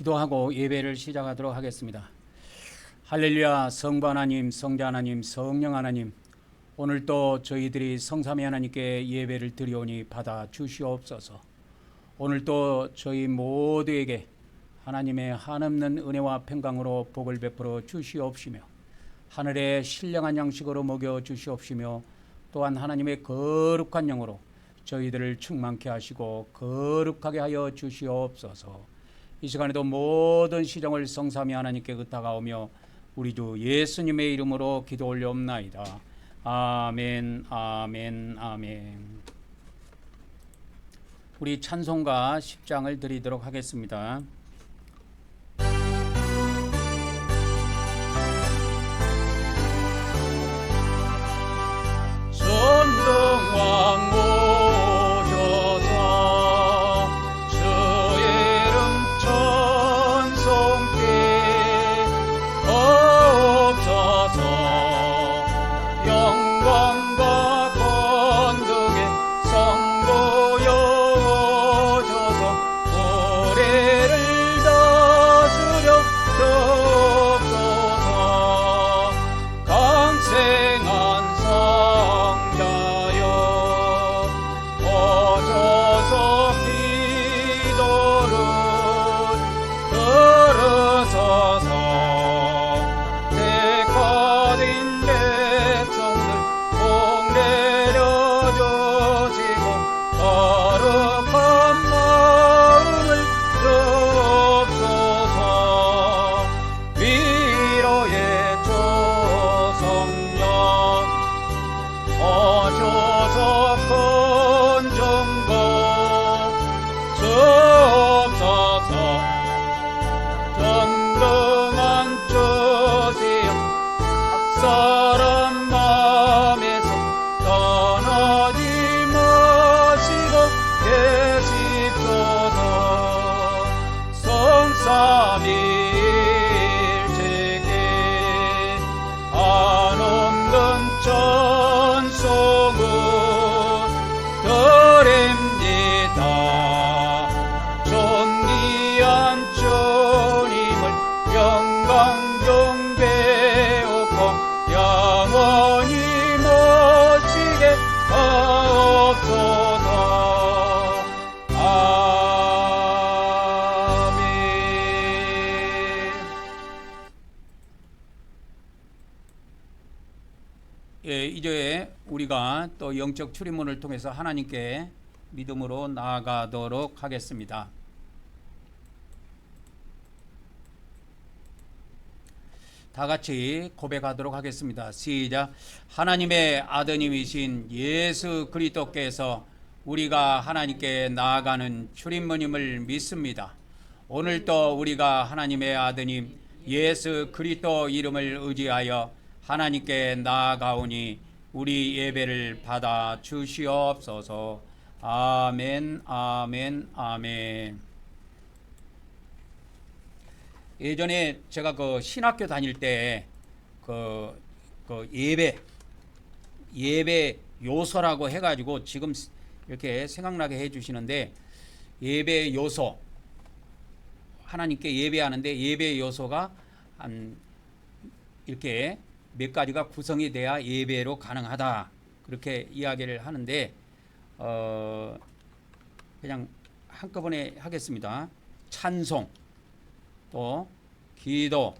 기도하고 예배를 시작하도록 하겠습니다. 할렐루야. 성부 하나님, 성자 하나님, 성령 하나님, 오늘 또 저희들이 성삼위 하나님께 예배를 드리오니 받아 주시옵소서. 오늘 또 저희 모두에게 하나님의 한없는 은혜와 평강으로 복을 베풀어 주시옵시며 하늘의 신령한 양식으로 먹여 주시옵시며 또한 하나님의 거룩한 영으로 저희들을 충만케 하시고 거룩하게 하여 주시옵소서. 이 시간에도 모든 시정을 성삼위 하나님께 의탁하오며 우리 주 예수님의 이름으로 기도 올려옵나이다. 아멘, 아멘, 아멘. 우리 찬송가 10장을 드리도록 하겠습니다. 전등왕 모셔서 주의 이름 찬송케 하옵소서. 영광과 권능의 성도여 오셔서 노래를 다스려 주옵소서. 강생한 성자여 오셔서 기도를 들으소서. 택하신 백성들 복 내려주시고 거룩한 마음을 주옵소서. 위로의 주성령 오셔서 건정과 주옵소서. 전등한 주시여 각사람 마음에서 떠나지 마시고 계십소서. 성삼위일체계 한없는 찬송을 드립니다. 존귀한 주님을 영광 경배하고 영원히 모시게 하옵소서. 아멘. 이제 우리가 또 영적 출입문을 통해서 하나님께 믿음으로 나아가도록 하겠습니다. 다 같이 고백하도록 하겠습니다. 시작. 하나님의 아드님이신 예수 그리스도께서 우리가 하나님께 나아가는 출입문임을 믿습니다. 오늘도 우리가 하나님의 아드님 예수 그리스도 이름을 의지하여 하나님께 나아가오니 우리 예배를 받아 주시옵소서. 아멘, 아멘, 아멘. 예전에 제가 그 신학교 다닐 때 그 예배 요소라고 해가지고 지금 이렇게 생각나게 해주시는데, 예배 요소, 하나님께 예배하는데 예배 요소가 한 이렇게 몇 가지가 구성이 돼야 예배로 가능하다, 그렇게 이야기를 하는데 그냥 한꺼번에 하겠습니다. 찬송, 또 기도,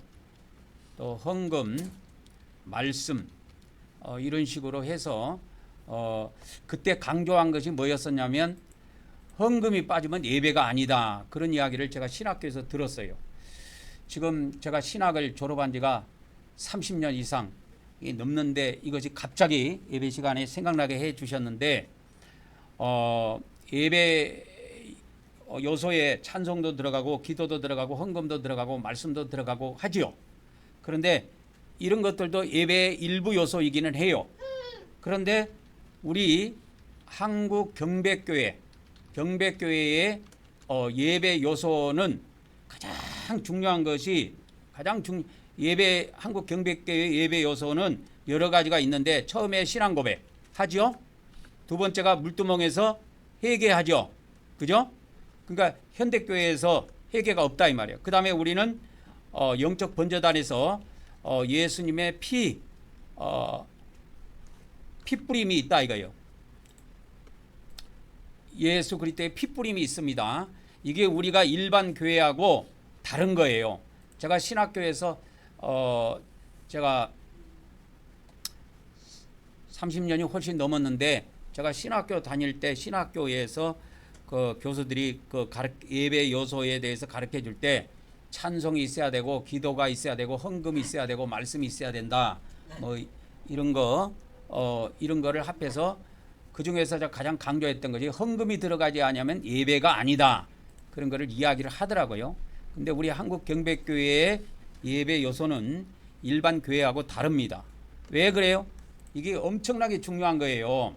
또 헌금, 말씀, 이런 식으로 해서 그때 강조한 것이 뭐였었냐면 헌금이 빠지면 예배가 아니다, 그런 이야기를 제가 신학교에서 들었어요. 지금 제가 신학을 졸업한 지가 30년 이상 넘는데 이것이 갑자기 예배 시간에 생각나게 해 주셨는데, 예배 요소에 찬송도 들어가고 기도도 들어가고 헌금도 들어가고 말씀도 들어가고 하지요. 그런데 이런 것들도 예배의 일부 요소이기는 해요. 그런데 우리 한국 경배교회의 예배 요소는 가장 중요한 것이 한국 경배교회 예배 요소는 여러 가지가 있는데, 처음에 신앙 고백 하죠. 두 번째가 물두멍에서 회개하죠. 그죠? 그러니까 현대교회에서 회개가 없다 이 말이에요. 그 다음에 우리는 영적 번제단에서 예수님의 피뿌림이 있다 이거예요. 예수 그리스도의 피뿌림이 있습니다. 이게 우리가 일반 교회하고 다른 거예요. 제가 신학교에서 제가 30년이 훨씬 넘었는데 제가 신학교 다닐 때 신학교에서 그 교수들이 그 예배 요소에 대해서 가르쳐 줄 때 찬송이 있어야 되고 기도가 있어야 되고 헌금이 있어야 되고 말씀이 있어야 된다. 뭐 이런 거를 합해서 그 중에서 제가 가장 강조했던 것이 헌금이 들어가지 않으면 예배가 아니다. 그런 거를 이야기를 하더라고요. 근데 우리 한국 경배교회의 예배 요소는 일반 교회하고 다릅니다. 왜 그래요? 이게 엄청나게 중요한 거예요.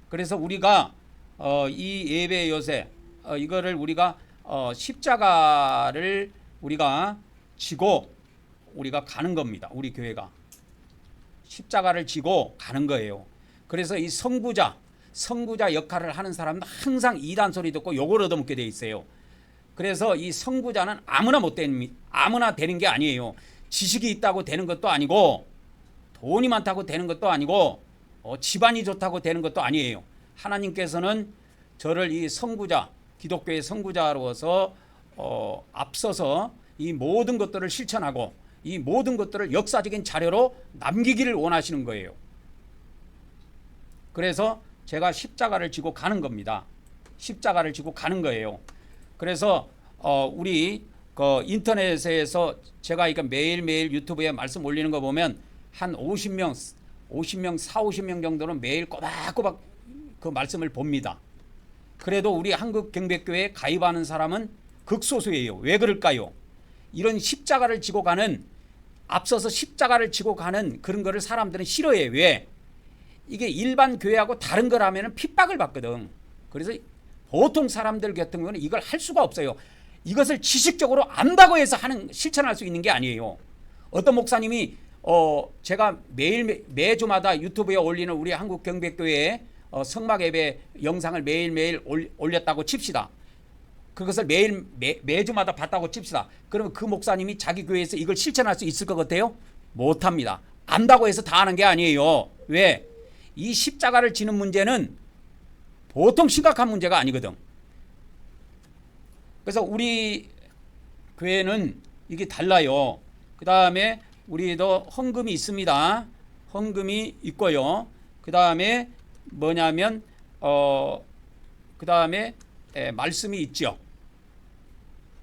그래서 우리가 이 예배 요새 이거를 우리가 십자가를 우리가 지고 우리가 가는 겁니다. 우리 교회가 십자가를 지고 가는 거예요. 그래서 이 선구자 역할을 하는 사람은 항상 이단 소리 듣고 욕을 얻어먹게 돼 있어요. 그래서 이 선구자는 아무나 되는 게 아니에요. 지식이 있다고 되는 것도 아니고 돈이 많다고 되는 것도 아니고 집안이 좋다고 되는 것도 아니에요. 하나님께서는 저를 이 선구자, 기독교의 선구자로서 앞서서 이 모든 것들을 실천하고 이 모든 것들을 역사적인 자료로 남기기를 원하시는 거예요. 그래서 제가 십자가를 지고 가는 겁니다. 십자가를 지고 가는 거예요. 그래서 우리 그 인터넷에서 제가 이거 매일매일 유튜브에 말씀 올리는 거 보면 한 50명, 40-50명 정도는 매일 꼬박꼬박 그 말씀을 봅니다. 그래도 우리 한국 경배교회에 가입하는 사람은 극소수예요. 왜 그럴까요? 이런 십자가를 지고 가는, 앞서서 십자가를 지고 가는 그런 거를 사람들은 싫어해요. 왜? 이게 일반 교회하고 다른 거라면 핍박을 받거든. 그래서 보통 사람들 같은 경우는 이걸 할 수가 없어요. 이것을 지식적으로 안다고 해서 실천할 수 있는 게 아니에요. 어떤 목사님이 제가 매주마다 유튜브에 올리는 우리 한국 경배교회에 성막 예배 영상을 매일매일 올렸다고 칩시다. 그것을 매주마다 봤다고 칩시다. 그러면 그 목사님이 자기 교회에서 이걸 실천할 수 있을 것 같아요? 못합니다. 안다고 해서 다 하는 게 아니에요. 왜? 이 십자가를 지는 문제는 보통 심각한 문제가 아니거든. 그래서 우리 교회는 이게 달라요. 그 다음에 우리도 헌금이 있습니다. 헌금이 있고요. 그 다음에 뭐냐면 그 다음에 말씀이 있죠.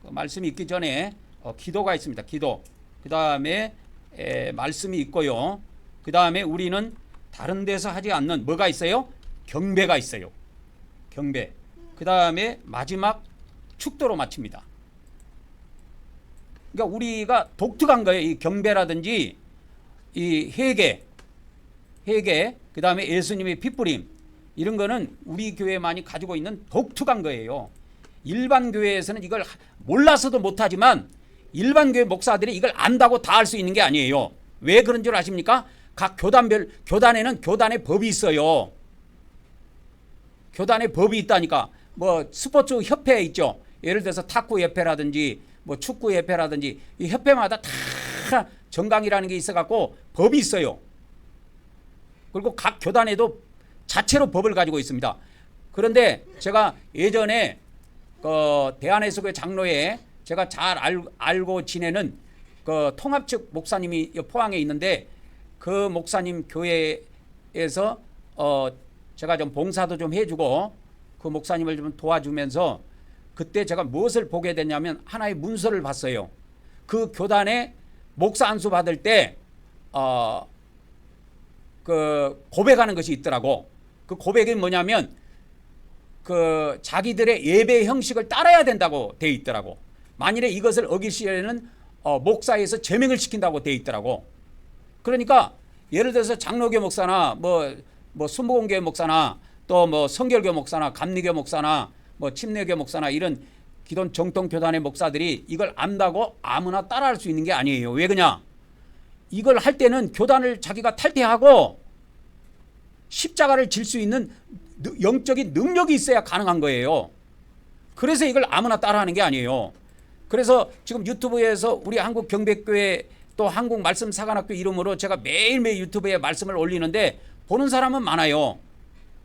말씀이 있기 전에 기도가 있습니다. 기도. 그 다음에 말씀이 있고요. 그 다음에 우리는 다른 데서 하지 않는 뭐가 있어요? 경배가 있어요. 경배. 그 다음에 마지막 축도로 마칩니다. 그러니까 우리가 독특한 거예요. 이 경배라든지 이 회개, 그 다음에 예수님의 핏부림, 이런 거는 우리 교회만이 가지고 있는 독특한 거예요. 일반 교회에서는 이걸 몰라서도 못하지만 일반 교회 목사들이 이걸 안다고 다 할 수 있는 게 아니에요. 왜 그런 줄 아십니까? 각 교단에는 교단의 법이 있어요. 교단의 법이 있다니까. 뭐 스포츠 협회 있죠. 예를 들어서 탁구 협회라든지 뭐 축구 협회라든지 이 협회마다 다 정강이라는 게 있어갖고 법이 있어요. 그리고 각 교단에도 자체로 법을 가지고 있습니다. 그런데 제가 예전에 대한해수교회 장로에 제가 잘 알고 지내는 그 통합 측 목사님이 포항에 있는데 그 목사님 교회에서 제가 좀 봉사도 좀 해주고 그 목사님을 좀 도와주면서 그때 제가 무엇을 보게 됐냐면 하나의 문서를 봤어요. 그 교단에 목사 안수 받을 때 그 고백하는 것이 있더라고. 그 고백이 뭐냐면 그 자기들의 예배 형식을 따라야 된다고 돼 있더라고. 만일에 이것을 어길 시에는 목사에서 제명을 시킨다고 돼 있더라고. 그러니까 예를 들어서 장로교 목사나 뭐 순복음교회 목사나 또 뭐 성결교 목사나 감리교 목사나 뭐 침례교 목사나 이런 기존 정통 교단의 목사들이 이걸 안다고 아무나 따라할 수 있는 게 아니에요. 왜 그러냐? 이걸 할 때는 교단을 자기가 탈퇴하고 십자가를 질 수 있는 영적인 능력이 있어야 가능한 거예요. 그래서 이걸 아무나 따라하는 게 아니에요. 그래서 지금 유튜브에서 우리 한국 경백교회 또 한국 말씀 사관학교 이름으로 제가 매일매일 유튜브에 말씀을 올리는데 보는 사람은 많아요.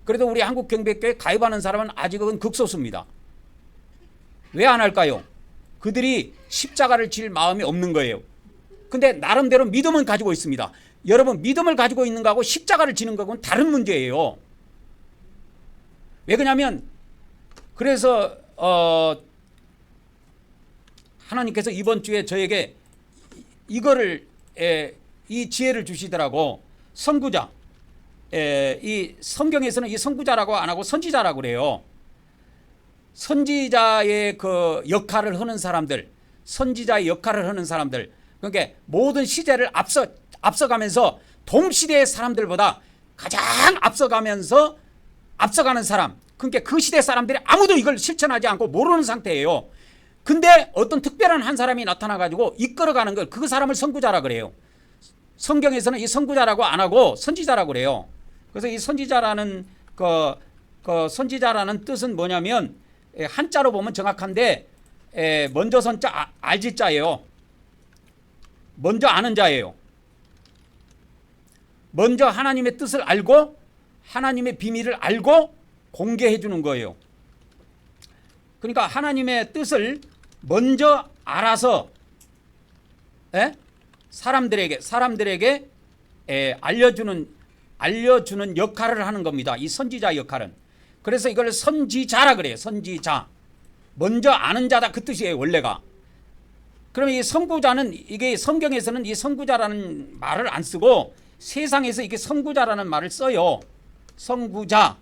그래도 우리 한국 경백교회 가입하는 사람은 아직은 극소수입니다. 왜 안 할까요? 그들이 십자가를 질 마음이 없는 거예요. 근데 나름대로 믿음은 가지고 있습니다. 여러분, 믿음을 가지고 있는 거하고 십자가를 지는 거하고는 다른 문제예요. 왜 그러냐면, 그래서 하나님께서 이번 주에 저에게 이거를 이 지혜를 주시더라고. 선구자. 이 성경에서는 이 선구자라고 안 하고 선지자라고 그래요. 선지자의 그 역할을 하는 사람들, 선지자의 역할을 하는 사람들, 그러니까 모든 시대를 앞서가면서 동시대의 사람들보다 가장 앞서가는 사람, 그러니까 그 시대 사람들이 아무도 이걸 실천하지 않고 모르는 상태예요. 근데 어떤 특별한 한 사람이 나타나가지고 이끌어가는 걸, 그 사람을 선구자라 그래요. 성경에서는 이 선구자라고 안 하고 선지자라고 그래요. 그래서 이 선지자라는 선지자라는 뜻은 뭐냐면, 한자로 보면 정확한데, 먼저 선자 알지자예요. 먼저 아는 자예요. 먼저 하나님의 뜻을 알고 하나님의 비밀을 알고 공개해 주는 거예요. 그러니까 하나님의 뜻을 먼저 알아서 사람들에게 알려주는 역할을 하는 겁니다. 이 선지자 역할은. 그래서 이걸 선지자라 그래요. 선지자. 먼저 아는 자다, 그 뜻이에요, 원래가. 그러면 이 선구자는, 이게 성경에서는 이 선구자라는 말을 안 쓰고 세상에서 이게 선구자라는 말을 써요. 선구자.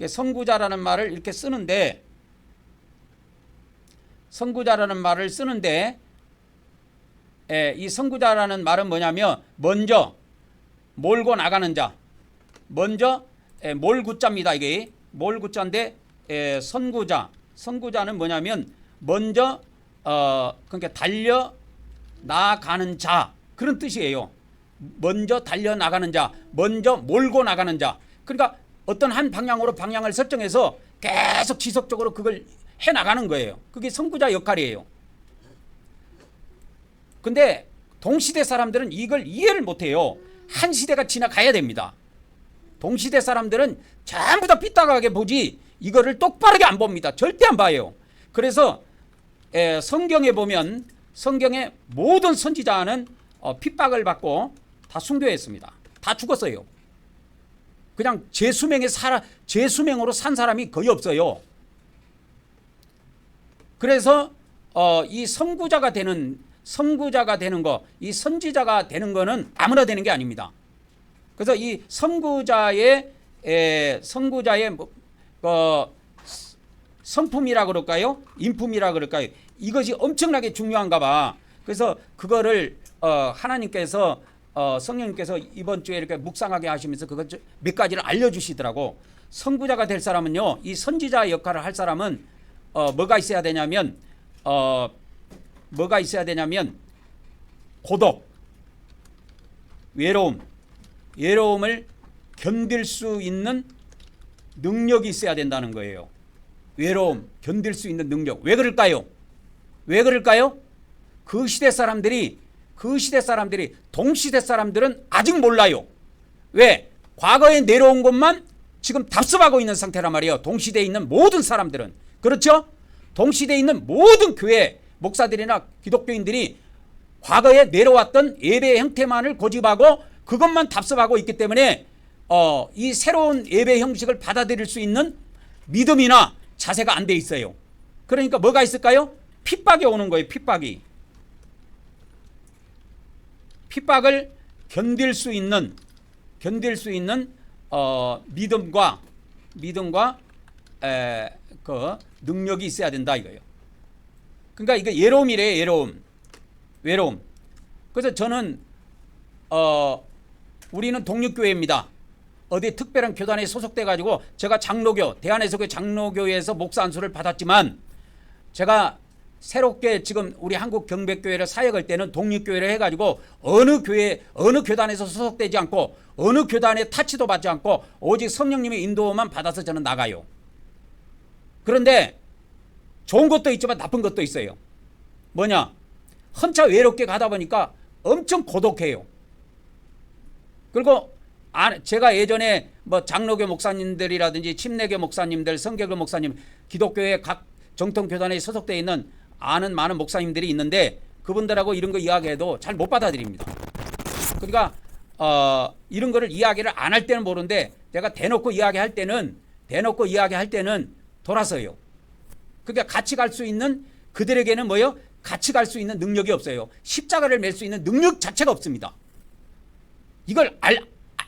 선구자라는 말을 이렇게 쓰는데, 선구자라는 말을 쓰는데, 이 선구자라는 말은 뭐냐면, 먼저 몰고 나가는 자. 먼저 몰구자입니다. 이게 몰구자인데, 선구자. 선구자는 뭐냐면 먼저 그러니까 달려 나가는 자, 그런 뜻이에요. 먼저 달려 나가는 자, 먼저 몰고 나가는 자. 그러니까 어떤 한 방향으로 방향을 설정해서 계속 지속적으로 그걸 해 나가는 거예요. 그게 선구자 역할이에요. 근데 동시대 사람들은 이걸 이해를 못 해요. 한 시대가 지나가야 됩니다. 동시대 사람들은 전부 다 삐딱하게 보지 이거를 똑바르게 안 봅니다. 절대 안 봐요. 그래서 성경에 보면, 성경의 모든 선지자는 핍박을 받고 다 순교했습니다. 다 죽었어요. 그냥 제수명으로 산 사람이 거의 없어요. 그래서 이 선구자가 되는 거, 이 선지자가 되는 거는 아무나 되는 게 아닙니다. 그래서 이 선구자의 성품이라 그럴까요? 인품이라 그럴까요? 이것이 엄청나게 중요한가 봐. 그래서 그거를 하나님께서 성령님께서 이번 주에 이렇게 묵상하게 하시면서 그것 몇 가지를 알려주시더라고. 선구자가 될 사람은요, 이 선지자 역할을 할 사람은 뭐가 있어야 되냐면 고독, 외로움을 견딜 수 있는 능력이 있어야 된다는 거예요. 외로움, 견딜 수 있는 능력. 왜 그럴까요? 그 시대 사람들이 동시대 사람들은 아직 몰라요. 왜? 과거에 내려온 것만 지금 답습하고 있는 상태란 말이에요. 동시대에 있는 모든 사람들은. 그렇죠? 동시대에 있는 모든 교회 목사들이나 기독교인들이 과거에 내려왔던 예배의 형태만을 고집하고 그것만 답습하고 있기 때문에 이 새로운 예배 형식을 받아들일 수 있는 믿음이나 자세가 안 돼 있어요. 그러니까 뭐가 있을까요? 핍박이 오는 거예요. 핍박을 견딜 수 있는 믿음과 그 능력이 있어야 된다 이거예요. 그러니까 이게 예로움이래요. 외로움. 그래서 저는 우리는 독립교회입니다. 어디 특별한 교단에 소속돼 가지고 제가 대한해석의 장로교회에서 목사 안수를 받았지만, 제가 새롭게 지금 우리 한국 경백교회를 사역할 때는 독립교회를 해가지고 어느 교단에서 소속되지 않고 어느 교단의 타치도 받지 않고 오직 성령님의 인도만 받아서 저는 나가요. 그런데 좋은 것도 있지만 나쁜 것도 있어요. 뭐냐? 혼자 외롭게 가다 보니까 엄청 고독해요. 그리고 제가 예전에 뭐 장로교 목사님들이라든지 침례교 목사님들, 성결교 목사님, 기독교의 각 정통교단에 소속되어 있는 아는 많은 목사님들이 있는데 그분들하고 이런 거 이야기해도 잘 못 받아들입니다. 그러니까 이런 거를 이야기를 안 할 때는 모르는데 내가 대놓고 이야기할 때는 돌아서요. 그러니까 같이 갈 수 있는 그들에게는 뭐요? 같이 갈 수 있는 능력이 없어요. 십자가를 맬 수 있는 능력 자체가 없습니다. 이걸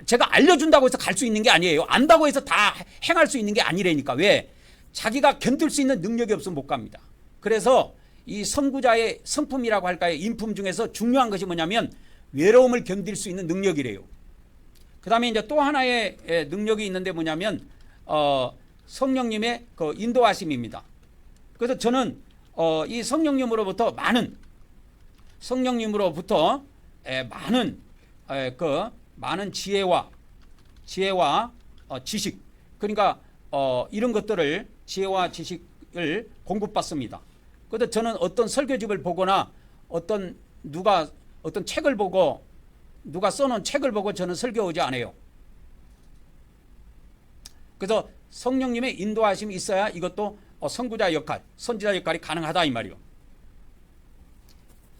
제가 알려준다고 해서 갈 수 있는 게 아니에요. 안다고 해서 다 행할 수 있는 게 아니라니까. 왜? 자기가 견딜 수 있는 능력이 없으면 못 갑니다. 그래서 이 선구자의 성품이라고 할까요? 인품 중에서 중요한 것이 뭐냐면 외로움을 견딜 수 있는 능력이래요. 그 다음에 이제 또 하나의 능력이 있는데 뭐냐면 성령님의 그 인도하심입니다. 그래서 저는 이 성령님으로부터 많은 지혜와 지식, 그러니까 이런 것들을 지혜와 지식을 공급받습니다. 그래서 저는 어떤 설교집을 보거나 어떤 책을 보고 누가 써놓은 책을 보고 저는 설교하지 않아요. 그래서 성령님의 인도하심이 있어야 이것도 선구자 역할, 선지자 역할이 가능하다 이 말이요.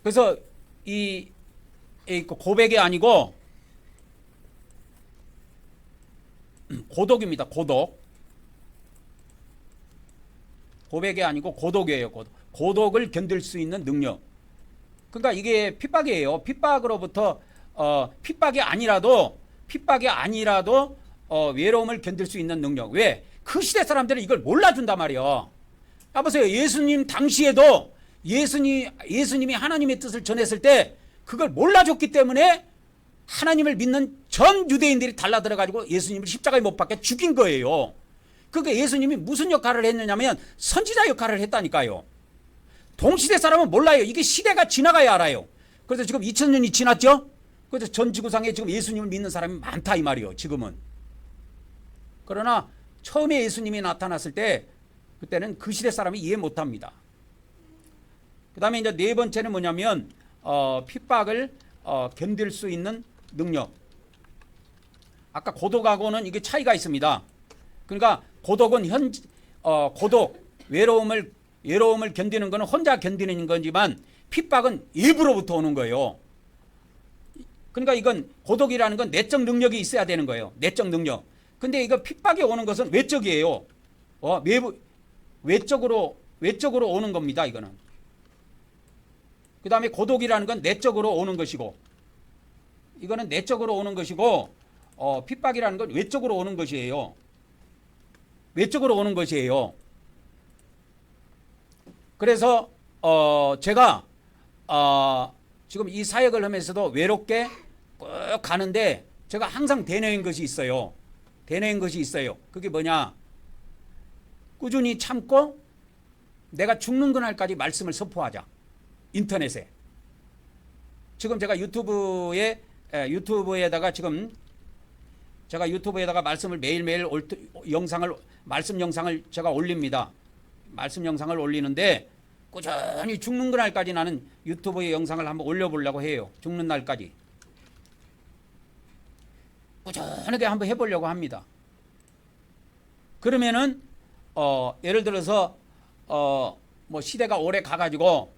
그래서 이 고백이 아니고 고독입니다. 고백이 아니고 고독이에요. 고독을 견딜 수 있는 능력. 그러니까 이게 핍박이에요. 핍박으로부터 핍박이 아니라도 외로움을 견딜 수 있는 능력. 왜? 그 시대 사람들은 이걸 몰라준단 말이에요. 보세요. 예수님 당시에도 예수님이 하나님의 뜻을 전했을 때 그걸 몰라줬기 때문에 하나님을 믿는 전 유대인들이 달라들어가지고 예수님을 십자가에 못 박게 죽인 거예요. 그러니까 예수님이 무슨 역할을 했느냐면 선지자 역할을 했다니까요. 동시대 사람은 몰라요. 이게 시대가 지나가야 알아요. 그래서 지금 2000년이 지났죠. 그래서 전 지구상에 지금 예수님을 믿는 사람이 많다 이 말이에요. 지금은. 그러나 처음에 예수님이 나타났을 때 그때는 그 시대 사람이 이해 못합니다. 그 다음에 이제 네 번째는 뭐냐면 핍박을 견딜 수 있는 능력. 아까 고독하고는 이게 차이가 있습니다. 그러니까 고독은 외로움을 견디는 것은 혼자 견디는 거지만 핍박은 일부로부터 오는 거예요. 그러니까 이건 고독이라는 건 내적 능력이 있어야 되는 거예요. 내적 능력. 근데 이거 핍박이 오는 것은 외적이에요. 외적으로 오는 겁니다. 이거는. 그 다음에 고독이라는 건 내적으로 오는 것이고, 이거는 내적으로 오는 것이고, 핍박이라는 건 외적으로 오는 것이에요. 외적으로 오는 것이에요. 그래서 제가 지금 이 사역을 하면서도 외롭게 쭉 가는데 제가 항상 되뇌인 것이 있어요. 그게 뭐냐? 꾸준히 참고 내가 죽는 그날까지 말씀을 선포하자. 인터넷에. 지금 제가 유튜브에다가 말씀을 매일매일 말씀 영상을 제가 올립니다. 말씀 영상을 올리는데 꾸준히 죽는 그날까지 나는 유튜브에 영상을 한번 올려보려고 해요. 죽는 날까지. 꾸준하게 한번 해보려고 합니다. 그러면은 예를 들어서 뭐 시대가 오래 가가지고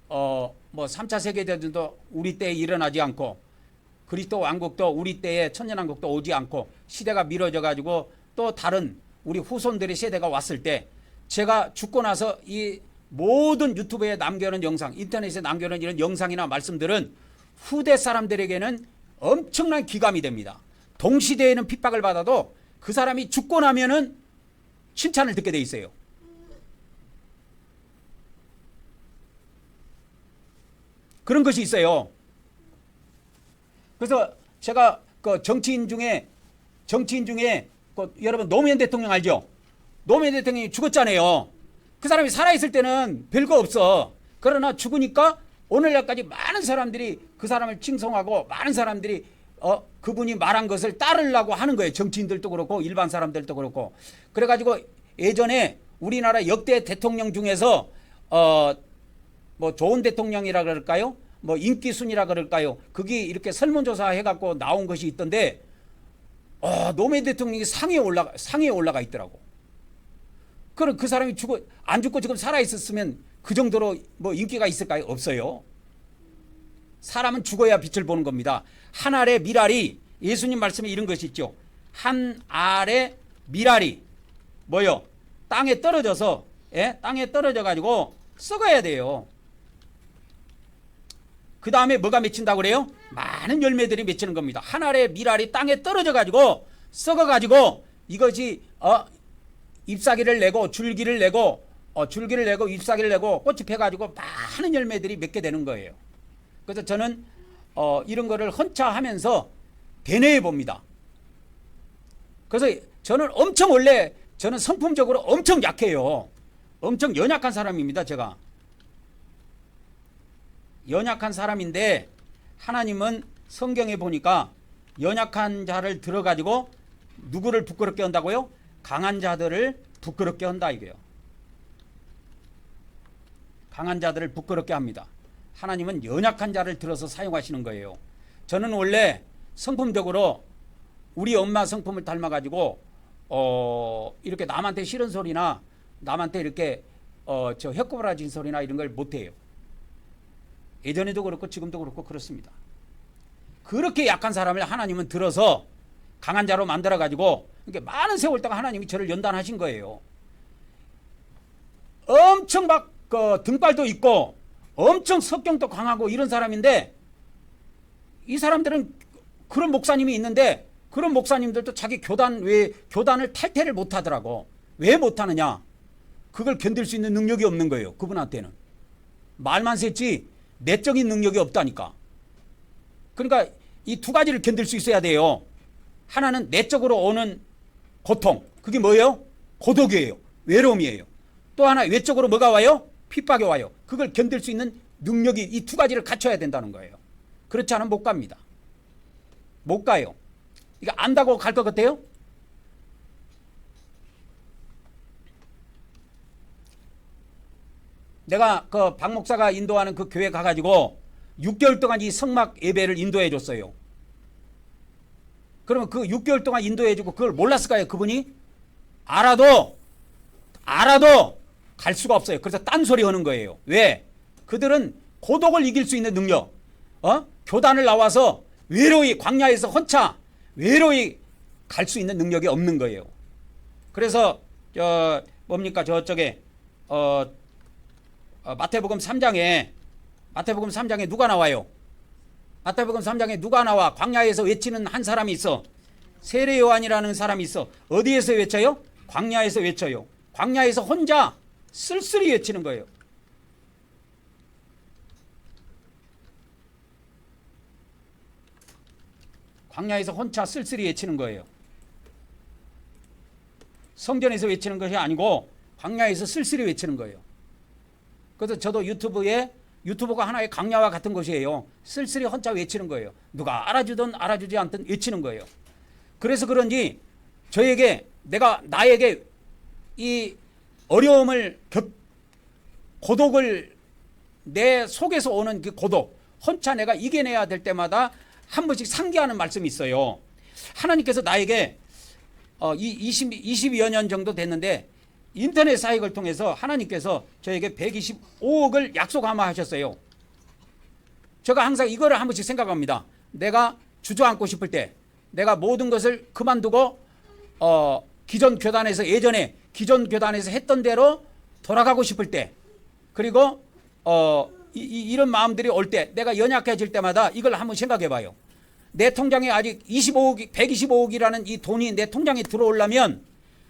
뭐 3차 세계대전도 우리 때에 일어나지 않고 그리스도 왕국도 우리 때에 천년왕국도 오지 않고 시대가 미뤄져 가지고 또 다른 우리 후손들의 세대가 왔을 때 제가 죽고 나서 이 모든 유튜브에 남겨놓은 영상, 인터넷에 남겨놓은 이런 영상이나 말씀들은 후대 사람들에게는 엄청난 기감이 됩니다. 동시대에는 핍박을 받아도 그 사람이 죽고 나면은 칭찬을 듣게 돼 있어요. 그런 것이 있어요. 그래서 제가 그 정치인 중에 여러분 노무현 대통령 알죠? 노무현 대통령이 죽었잖아요. 그 사람이 살아있을 때는 별거 없어. 그러나 죽으니까 오늘날까지 많은 사람들이 그 사람을 칭송하고 많은 사람들이 그분이 말한 것을 따르려고 하는 거예요. 정치인들도 그렇고 일반 사람들도 그렇고. 그래가지고 예전에 우리나라 역대 대통령 중에서 뭐 좋은 대통령이라 그럴까요? 뭐 인기순이라 그럴까요? 그게 이렇게 설문조사 해갖고 나온 것이 있던데, 노무현 대통령이 상위에 올라가 있더라고. 그럼 그 사람이 안 죽고 지금 살아있었으면 그 정도로 뭐 인기가 있을까요? 없어요. 사람은 죽어야 빛을 보는 겁니다. 한 알의 밀알이, 예수님 말씀에 이런 것이 있죠. 한 알의 밀알이 뭐요? 땅에 떨어져서, 땅에 떨어져 가지고 썩어야 돼요. 그 다음에 뭐가 맺힌다고 그래요? 많은 열매들이 맺히는 겁니다. 한 알의 밀알이 땅에 떨어져 가지고 썩어 가지고 이것이 잎사귀를 내고 줄기를 내고 잎사귀를 내고 꽃이 펴 가지고 많은 열매들이 맺게 되는 거예요. 그래서 저는 이런 거를 헌차하면서 대뇌해 봅니다. 그래서 저는 저는 성품적으로 엄청 약해요. 엄청 연약한 사람입니다. 제가 연약한 사람인데, 하나님은 성경에 보니까 연약한 자를 들어가지고 누구를 부끄럽게 한다고요? 강한 자들을 부끄럽게 한다 이거예요. 강한 자들을 부끄럽게 합니다. 하나님은 연약한 자를 들어서 사용하시는 거예요. 저는 원래 성품적으로 우리 엄마 성품을 닮아가지고 이렇게 남한테 싫은 소리나 남한테 이렇게 혀꼬부라진 소리나 이런 걸 못해요. 예전에도 그렇고 지금도 그렇고 그렇습니다. 그렇게 약한 사람을 하나님은 들어서 강한 자로 만들어가지고 이렇게 많은 세월 동안 하나님이 저를 연단하신 거예요. 엄청 막 등발도 있고 엄청 석경도 강하고 이런 사람인데, 이 사람들은 그런 목사님이 있는데 그런 목사님들도 자기 교단을 탈퇴를 못하더라고. 왜 못하느냐? 그걸 견딜 수 있는 능력이 없는 거예요. 그분한테는 말만 셌지 내적인 능력이 없다니까. 그러니까 이 두 가지를 견딜 수 있어야 돼요. 하나는 내적으로 오는 고통, 그게 뭐예요? 고독이에요. 외로움이에요. 또 하나 외적으로 뭐가 와요? 핍박이 와요. 그걸 견딜 수 있는 능력이, 이 두 가지를 갖춰야 된다는 거예요. 그렇지 않으면 못 갑니다. 못 가요. 이거 안다고 갈 것 같아요? 내가 박 목사가 인도하는 그 교회 가가지고 6개월 동안 이 성막 예배를 인도해 줬어요. 그러면 그 6개월 동안 인도해 주고 그걸 몰랐을까요? 그분이? 알아도 갈 수가 없어요. 그래서 딴소리 하는 거예요. 왜? 그들은 고독을 이길 수 있는 능력, 교단을 나와서 외로이 광야에서 혼자 외로이 갈 수 있는 능력이 없는 거예요. 그래서 뭡니까 저쪽에 마태복음 3장에 누가 나와요? 마태복음 3장에 누가 나와? 광야에서 외치는 한 사람이 있어. 세례 요한이라는 사람이 있어. 어디에서 외쳐요? 광야에서 외쳐요. 광야에서 혼자 쓸쓸히 외치는 거예요. 광야에서 혼자 쓸쓸히 외치는 거예요. 성전에서 외치는 것이 아니고 광야에서 쓸쓸히 외치는 거예요. 그래서 저도 유튜브가 하나의 강야와 같은 것이에요. 쓸쓸히 혼자 외치는 거예요. 누가 알아주든 알아주지 않든 외치는 거예요. 그래서 그런지 나에게 이 어려움을 고독을 내 속에서 오는 그 고독, 혼자 내가 이겨내야 될 때마다 한 번씩 상기하는 말씀이 있어요. 하나님께서 나에게 22여 년 정도 됐는데 인터넷 사역을 통해서 하나님께서 저에게 125억을 약속하셨어요. 제가 항상 이거를 한 번씩 생각합니다. 내가 주저앉고 싶을 때, 내가 모든 것을 그만두고 예전에 기존 교단에서 했던 대로 돌아가고 싶을 때, 그리고 이런 마음들이 올 때, 내가 연약해질 때마다 이걸 한번 생각해 봐요. 내 통장에 아직 125억이라는 이 돈이 내 통장에 들어오려면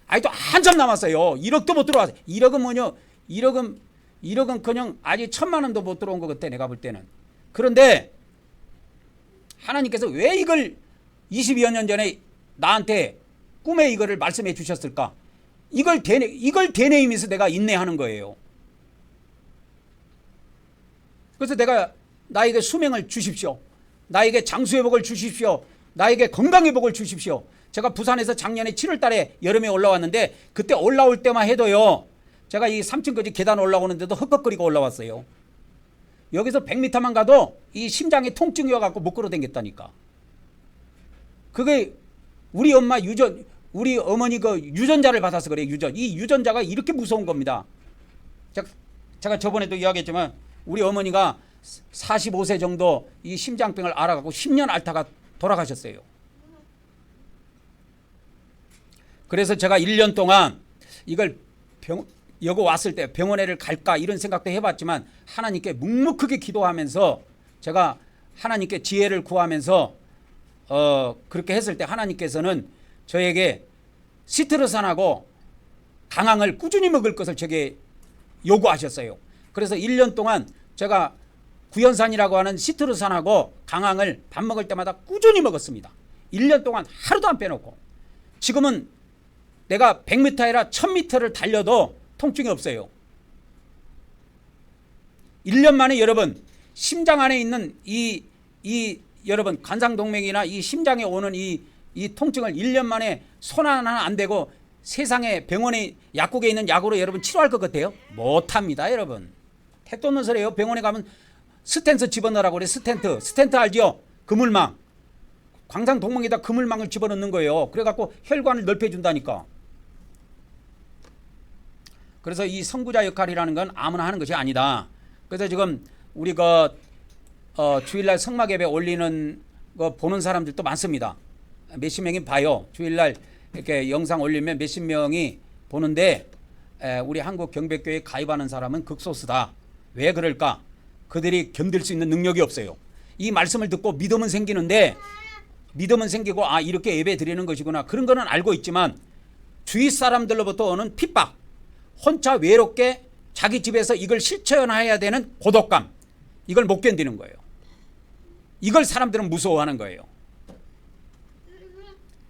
아직도 한참 남았어요. 1억도 못 들어왔어요. 1억은 뭐냐? 1억은 그냥 아직 1,000만 원도 못 들어온 것 같아, 내가 볼 때는. 그런데 하나님께서 왜 이걸 22여 년 전에 나한테 꿈에 이거를 말씀해 주셨을까? 이걸 되뇌이면서 내가 인내하는 거예요. 그래서 나에게 수명을 주십시오. 나에게 장수회복을 주십시오. 나에게 건강회복을 주십시오. 제가 부산에서 작년에 7월 달에 여름에 올라왔는데, 그때 올라올 때만 해도요, 제가 이 3층까지 계단 올라오는데도 헉헉거리고 올라왔어요. 여기서 100m만 가도 이 심장에 통증이 와갖고 못 걸어 댕겼다니까. 그게 우리 엄마 우리 어머니 그 유전자를 받아서 그래. 이 유전자가 이렇게 무서운 겁니다. 제가 저번에도 이야기했지만 우리 어머니가 45세 정도 이 심장병을 앓아갖고 10년 앓다가 돌아가셨어요. 그래서 제가 1년 동안 이걸 여기 왔을 때 병원에를 갈까 이런 생각도 해봤지만 하나님께 묵묵하게 기도하면서 제가 하나님께 지혜를 구하면서 그렇게 했을 때 하나님께서는 저에게 시트르산하고 강황을 꾸준히 먹을 것을 저에게 요구하셨어요. 그래서 1년 동안 제가 구연산이라고 하는 시트르산하고 강황을 밥 먹을 때마다 꾸준히 먹었습니다. 1년 동안 하루도 안 빼놓고. 지금은 내가 100m 아니라 1000m를 달려도 통증이 없어요. 1년 만에 여러분 심장 안에 있는 여러분 관상동맥이나 이 심장에 오는 이 통증을 1년 만에 손 하나 안 대고 세상에 병원에 약국에 있는 약으로 여러분 치료할 것 같아요? 못합니다 여러분. 택도 없는 소리예요. 병원에 가면 스텐트 집어넣으라고 그래. 스텐트 알지요? 그물망. 광상동맥에다 그물망을 집어넣는 거예요. 그래갖고 혈관을 넓혀준다니까. 그래서 이 선구자 역할이라는 건 아무나 하는 것이 아니다. 그래서 지금 우리 주일날 성막 예배 올리는 거 보는 사람들도 많습니다. 몇십 명이 봐요. 주일날 이렇게 영상 올리면 몇십 명이 보는데 우리 한국 경배교회에 가입하는 사람은 극소수다. 왜 그럴까? 그들이 견딜 수 있는 능력이 없어요. 이 말씀을 듣고 믿음은 생기는데 믿음은 생기고 이렇게 예배 드리는 것이구나. 그런 거는 알고 있지만 주위 사람들로부터 오는 핍박, 혼자 외롭게 자기 집에서 이걸 실천해야 되는 고독감, 이걸 못 견디는 거예요. 이걸 사람들은 무서워하는 거예요.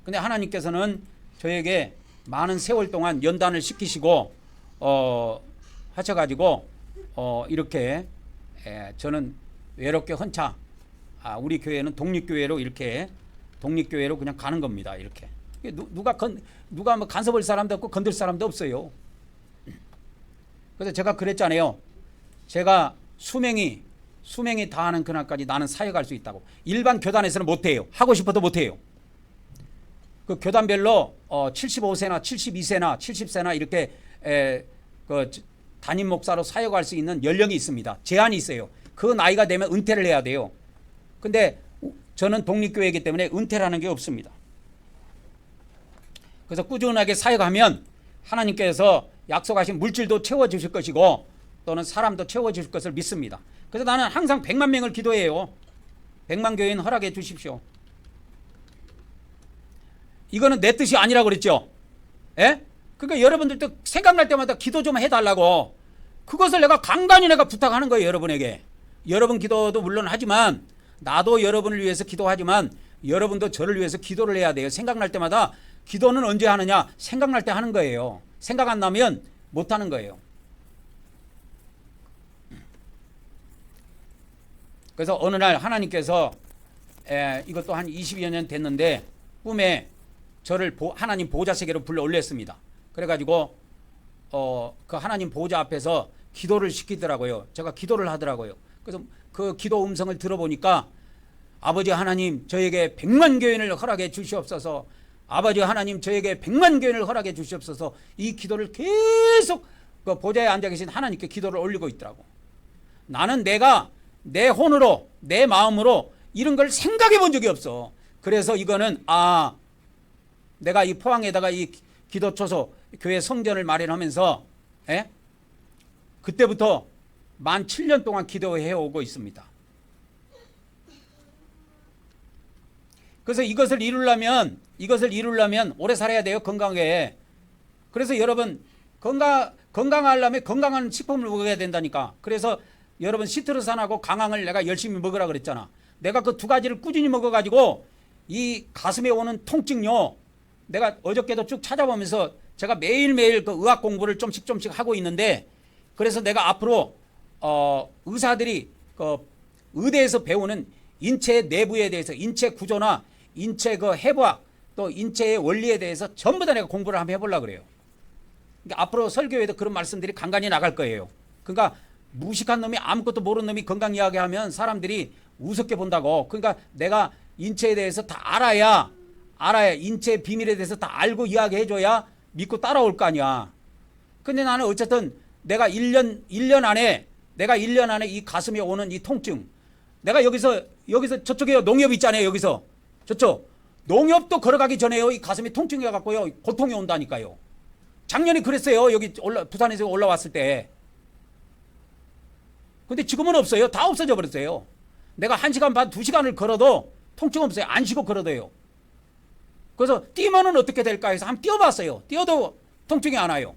근데 하나님께서는 저에게 많은 세월 동안 연단을 시키시고 하셔가지고 이렇게 저는 외롭게 혼자 우리 교회는 독립교회로 그냥 가는 겁니다. 이렇게 누가 뭐 간섭할 사람도 없고 건들 사람도 없어요. 그래서 제가 그랬잖아요. 제가 수명이 다하는 그날까지 나는 사역할 수 있다고. 일반 교단에서는 못해요. 하고 싶어도 못해요. 그 교단별로 75세나 72세나 70세나 이렇게 그 담임 목사로 사역할 수 있는 연령이 있습니다. 제한이 있어요. 그 나이가 되면 은퇴를 해야 돼요. 근데 저는 독립교회이기 때문에 은퇴라는 게 없습니다. 그래서 꾸준하게 사역하면 하나님께서 약속하신 물질도 채워주실 것이고 또는 사람도 채워주실 것을 믿습니다. 그래서 나는 항상 100만 명을 기도해요. 100만 교인 허락해 주십시오. 이거는 내 뜻이 아니라고 그랬죠. 예? 그러니까 여러분들도 생각날 때마다 기도 좀 해달라고. 그것을 내가 간간히 부탁하는 거예요. 여러분에게. 여러분 기도도 물론 하지만 나도 여러분을 위해서 기도하지만 여러분도 저를 위해서 기도를 해야 돼요. 생각날 때마다. 기도는 언제 하느냐? 생각날 때 하는 거예요. 생각 안 나면 못 하는 거예요. 그래서 어느 날 하나님께서 이것도 한 20여 년 됐는데 꿈에 저를 하나님 보호자 세계로 불러 올렸습니다. 그래가지고 그 하나님 보호자 앞에서 기도를 시키더라고요. 제가 기도를 하더라고요. 그래서 그 기도 음성을 들어보니까 아버지 하나님 저에게 100만 교인을 허락해 주시옵소서. 아버지 하나님 저에게 100만 교인을 허락해 주시옵소서. 이 기도를 계속 그 보좌에 앉아 계신 하나님께 기도를 올리고 있더라고. 나는 내가 내 혼으로 내 마음으로 이런 걸 생각해 본 적이 없어. 그래서 이거는 내가 이 포항에다가 이 기도초소 교회 성전을 마련하면서 그때부터 만 7년 동안 기도해 오고 있습니다. 그래서 이것을 이루려면 오래 살아야 돼요. 건강하게. 그래서 여러분 건강하려면 건강한 식품을 먹어야 된다니까. 그래서 여러분 시트르산하고 강황을 내가 열심히 먹으라 그랬잖아. 내가 그 두 가지를 꾸준히 먹어가지고 이 가슴에 오는 통증요. 내가 어저께도 쭉 찾아보면서 제가 매일매일 그 의학 공부를 좀씩 하고 있는데 그래서 내가 앞으로 의사들이 그 의대에서 배우는 인체 내부에 대해서 인체 구조나 인체 그 해부학 또 인체의 원리에 대해서 전부 다 내가 공부를 한번 해보려고 그래요. 그러니까 앞으로 설교에도 그런 말씀들이 간간히 나갈 거예요. 그러니까 무식한 놈이 아무것도 모르는 놈이 건강 이야기하면 사람들이 우습게 본다고. 그러니까 내가 인체에 대해서 다 알아야 인체의 비밀에 대해서 다 알고 이야기해줘야 믿고 따라올 거 아니야. 근데 나는 어쨌든 내가 1년 안에 이 가슴에 오는 이 통증, 내가 여기서 저쪽에 농협 있잖아요. 여기서 저쪽 농협도 걸어가기 전에요. 이 가슴에 통증이 와갖고요. 고통이 온다니까요. 작년에 그랬어요. 여기 부산에서 올라왔을 때. 근데 지금은 없어요. 다 없어져 버렸어요. 내가 1시간 반, 2시간을 걸어도 통증 없어요. 안 쉬고 걸어도요. 그래서 뛰면은 어떻게 될까 해서 한번 뛰어봤어요. 뛰어도 통증이 안 와요.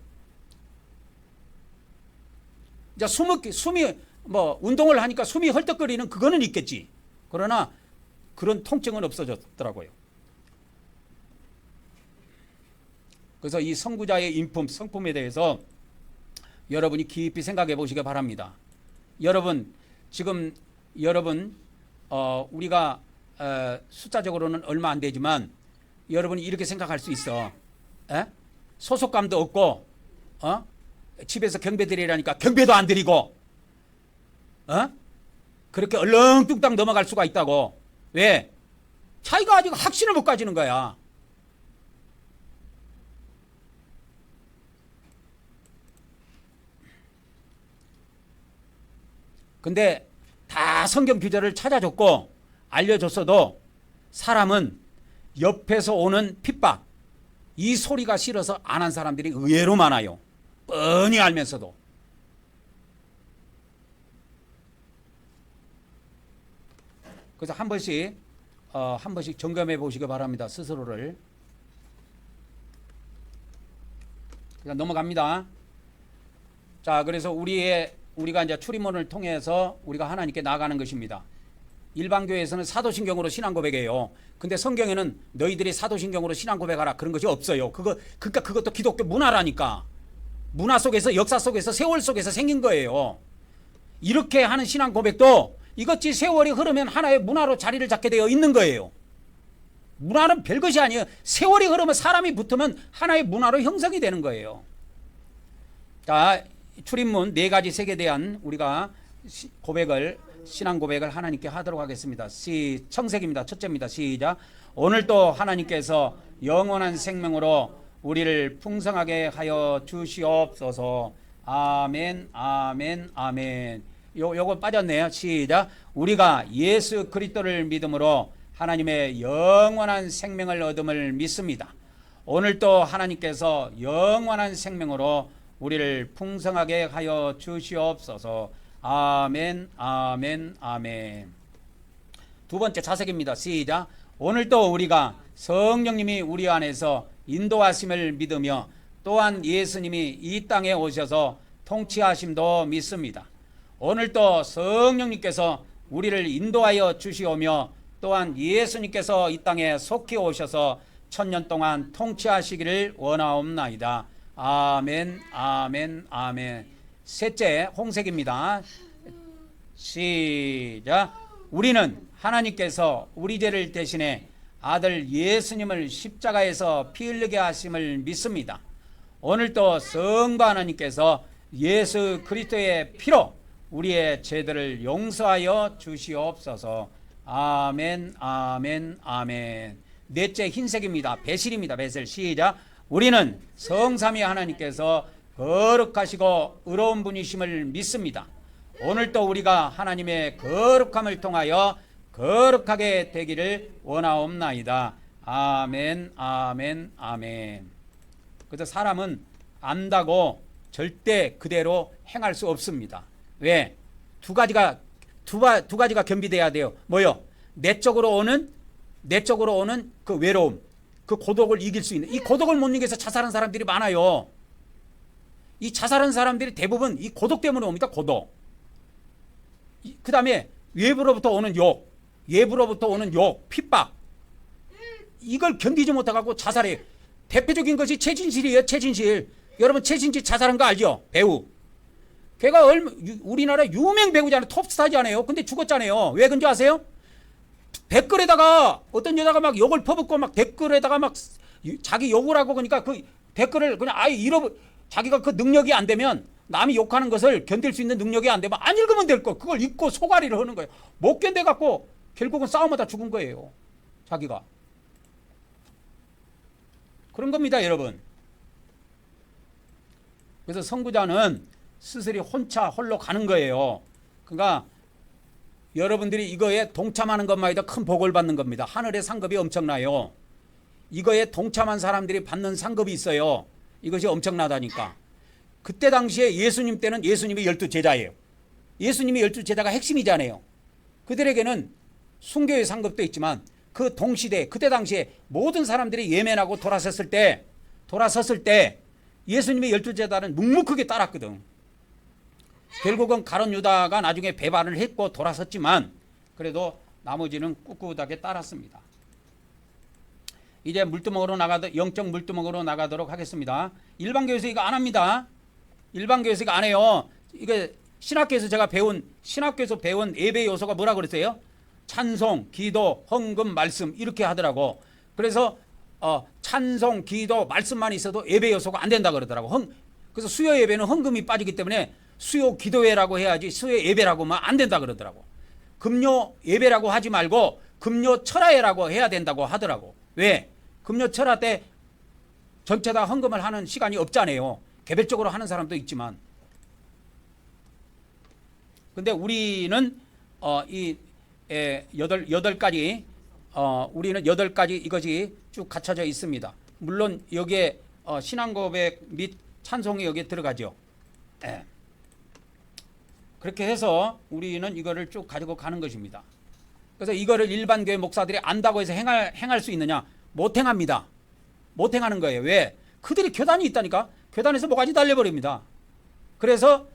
이제 숨이 뭐 운동을 하니까 숨이 헐떡거리는 그거는 있겠지. 그러나 그런 통증은 없어졌더라고요. 그래서 이 선구자의 인품, 성품에 대해서 여러분이 깊이 생각해 보시기 바랍니다. 여러분 지금 우리가 숫자적으로는 얼마 안 되지만 여러분이 이렇게 생각할 수 있어. 소속감도 없고 집에서 경배 드리라니까 경배도 안 드리고 그렇게 얼렁뚱땅 넘어갈 수가 있다고. 왜? 자기가 아직 확신을 못 가지는 거야. 근데 다 성경 규절을 찾아줬고 알려줬어도 사람은 옆에서 오는 핍박, 이 소리가 싫어서 안 한 사람들이 의외로 많아요. 뻔히 알면서도. 그래서 한 번씩 점검해 보시기 바랍니다. 스스로를. 그냥 넘어갑니다. 자, 그래서 우리가 이제 출입문을 통해서 우리가 하나님께 나아가는 것입니다. 일반 교회에서는 사도신경으로 신앙 고백해요. 근데 성경에는 너희들이 사도신경으로 신앙 고백하라 그런 것이 없어요. 그러니까 그것도 기독교 문화라니까. 문화 속에서, 역사 속에서, 세월 속에서 생긴 거예요. 이렇게 하는 신앙 고백도 이것이 세월이 흐르면 하나의 문화로 자리를 잡게 되어 있는 거예요. 문화는 별것이 아니에요. 세월이 흐르면 사람이 붙으면 하나의 문화로 형성이 되는 거예요. 자, 출입문 4가지 색에 대한 우리가 신앙 고백을 하나님께 하도록 하겠습니다. 청색입니다. 첫째입니다. 시작. 오늘도 하나님께서 영원한 생명으로 우리를 풍성하게 하여 주시옵소서. 아멘, 아멘, 아멘. 요거 빠졌네요. 시작. 우리가 예수 그리스도를 믿음으로 하나님의 영원한 생명을 얻음을 믿습니다. 오늘도 하나님께서 영원한 생명으로 우리를 풍성하게 하여 주시옵소서. 아멘, 아멘, 아멘. 두 번째 자색입니다. 시작. 오늘도 우리가 성령님이 우리 안에서 인도하심을 믿으며 또한 예수님이 이 땅에 오셔서 통치하심도 믿습니다. 오늘도 성령님께서 우리를 인도하여 주시오며 또한 예수님께서 이 땅에 속히 오셔서 1000년 동안 통치하시기를 원하옵나이다. 아멘, 아멘, 아멘. 셋째, 홍색입니다. 시작. 우리는 하나님께서 우리 죄를 대신해 아들 예수님을 십자가에서 피 흘리게 하심을 믿습니다. 오늘도 성부 하나님께서 예수 그리스도의 피로 우리의 죄들을 용서하여 주시옵소서. 아멘, 아멘, 아멘. 넷째, 흰색입니다. 배실입니다. 배실. 시작. 우리는 성삼위 하나님께서 거룩하시고 의로운 분이심을 믿습니다. 오늘도 우리가 하나님의 거룩함을 통하여 거룩하게 되기를 원하옵나이다. 아멘, 아멘, 아멘. 그래서 사람은 안다고 절대 그대로 행할 수 없습니다. 왜? 두 가지가 겸비돼야 돼요. 뭐요? 내적으로 오는 그 외로움, 그 고독을 이길 수 있는, 이 고독을 못 이겨서 자살한 사람들이 많아요. 이 자살한 사람들이 대부분 이 고독 때문에 옵니다. 고독. 그 다음에 외부로부터 오는 욕, 핍박, 이걸 견디지 못해갖고 자살해요. 대표적인 것이 최진실이에요. 최진실. 여러분 최진실 자살한 거 알죠? 배우. 걔가 우리나라 유명 배우잖아요. 톱스타잖아요. 근데 죽었잖아요. 왜 그런지 아세요? 댓글에다가 어떤 여자가 막 욕을 퍼붓고 막 댓글에다가 막 자기 욕을 하고 그러니까 그 댓글을 그냥 아예 자기가 그 능력이 안 되면 남이 욕하는 것을 견딜 수 있는 능력이 안 되면 안 읽으면 될 거. 그걸 읽고 소가리를 하는 거예요. 못 견뎌갖고 결국은 싸움하다 죽은 거예요. 자기가. 그런 겁니다, 여러분. 그래서 선구자는 스스로 혼자 홀로 가는 거예요. 그러니까 여러분들이 이거에 동참하는 것만 해도 큰 복을 받는 겁니다. 하늘의 상급이 엄청나요. 이거에 동참한 사람들이 받는 상급이 있어요. 이것이 엄청나다니까. 그때 당시에 예수님 때는 예수님이 12제자예요. 예수님이 12제자가 핵심이잖아요. 그들에게는 순교의 상급도 있지만 그 동시대 그때 당시에 모든 사람들이 예면하고 돌아섰을 때 예수님의 12제자는 묵묵하게 따랐거든. 결국은 가룟 유다가 나중에 배반을 했고 돌아섰지만 그래도 나머지는 꿋꿋하게 따랐습니다. 이제 영적 물두멍으로 나가도록 하겠습니다. 일반교회에서 이거 안 합니다. 일반교회에서 이거 안 해요. 이게 신학교에서 배운 예배 요소가 뭐라 그랬어요? 찬송, 기도, 헌금, 말씀 이렇게 하더라고. 그래서 찬송, 기도, 말씀만 있어도 예배 요소가 안 된다 그러더라고. 그래서 수요 예배는 헌금이 빠지기 때문에 수요 기도회라고 해야지 수요 예배라고 하면 안 된다 그러더라고. 금요 예배라고 하지 말고 금요 철화회라고 해야 된다고 하더라고. 왜? 금요 철화 때 전체 다 헌금을 하는 시간이 없잖아요. 개별적으로 하는 사람도 있지만. 근데 우리는 여덟 가지 우리는 8가지 이것이 쭉 갖춰져 있습니다. 물론 여기에 신앙 고백 및 찬송이 여기에 들어가죠. 예. 그렇게 해서 우리는 이거를 쭉 가지고 가는 것입니다. 그래서 이거를 일반 교회 목사들이 안다고 해서 행할 수 있느냐? 못 행합니다. 못 행하는 거예요. 왜? 그들이 교단이 있다니까. 교단에서 뭐가지 달려버립니다. 그래서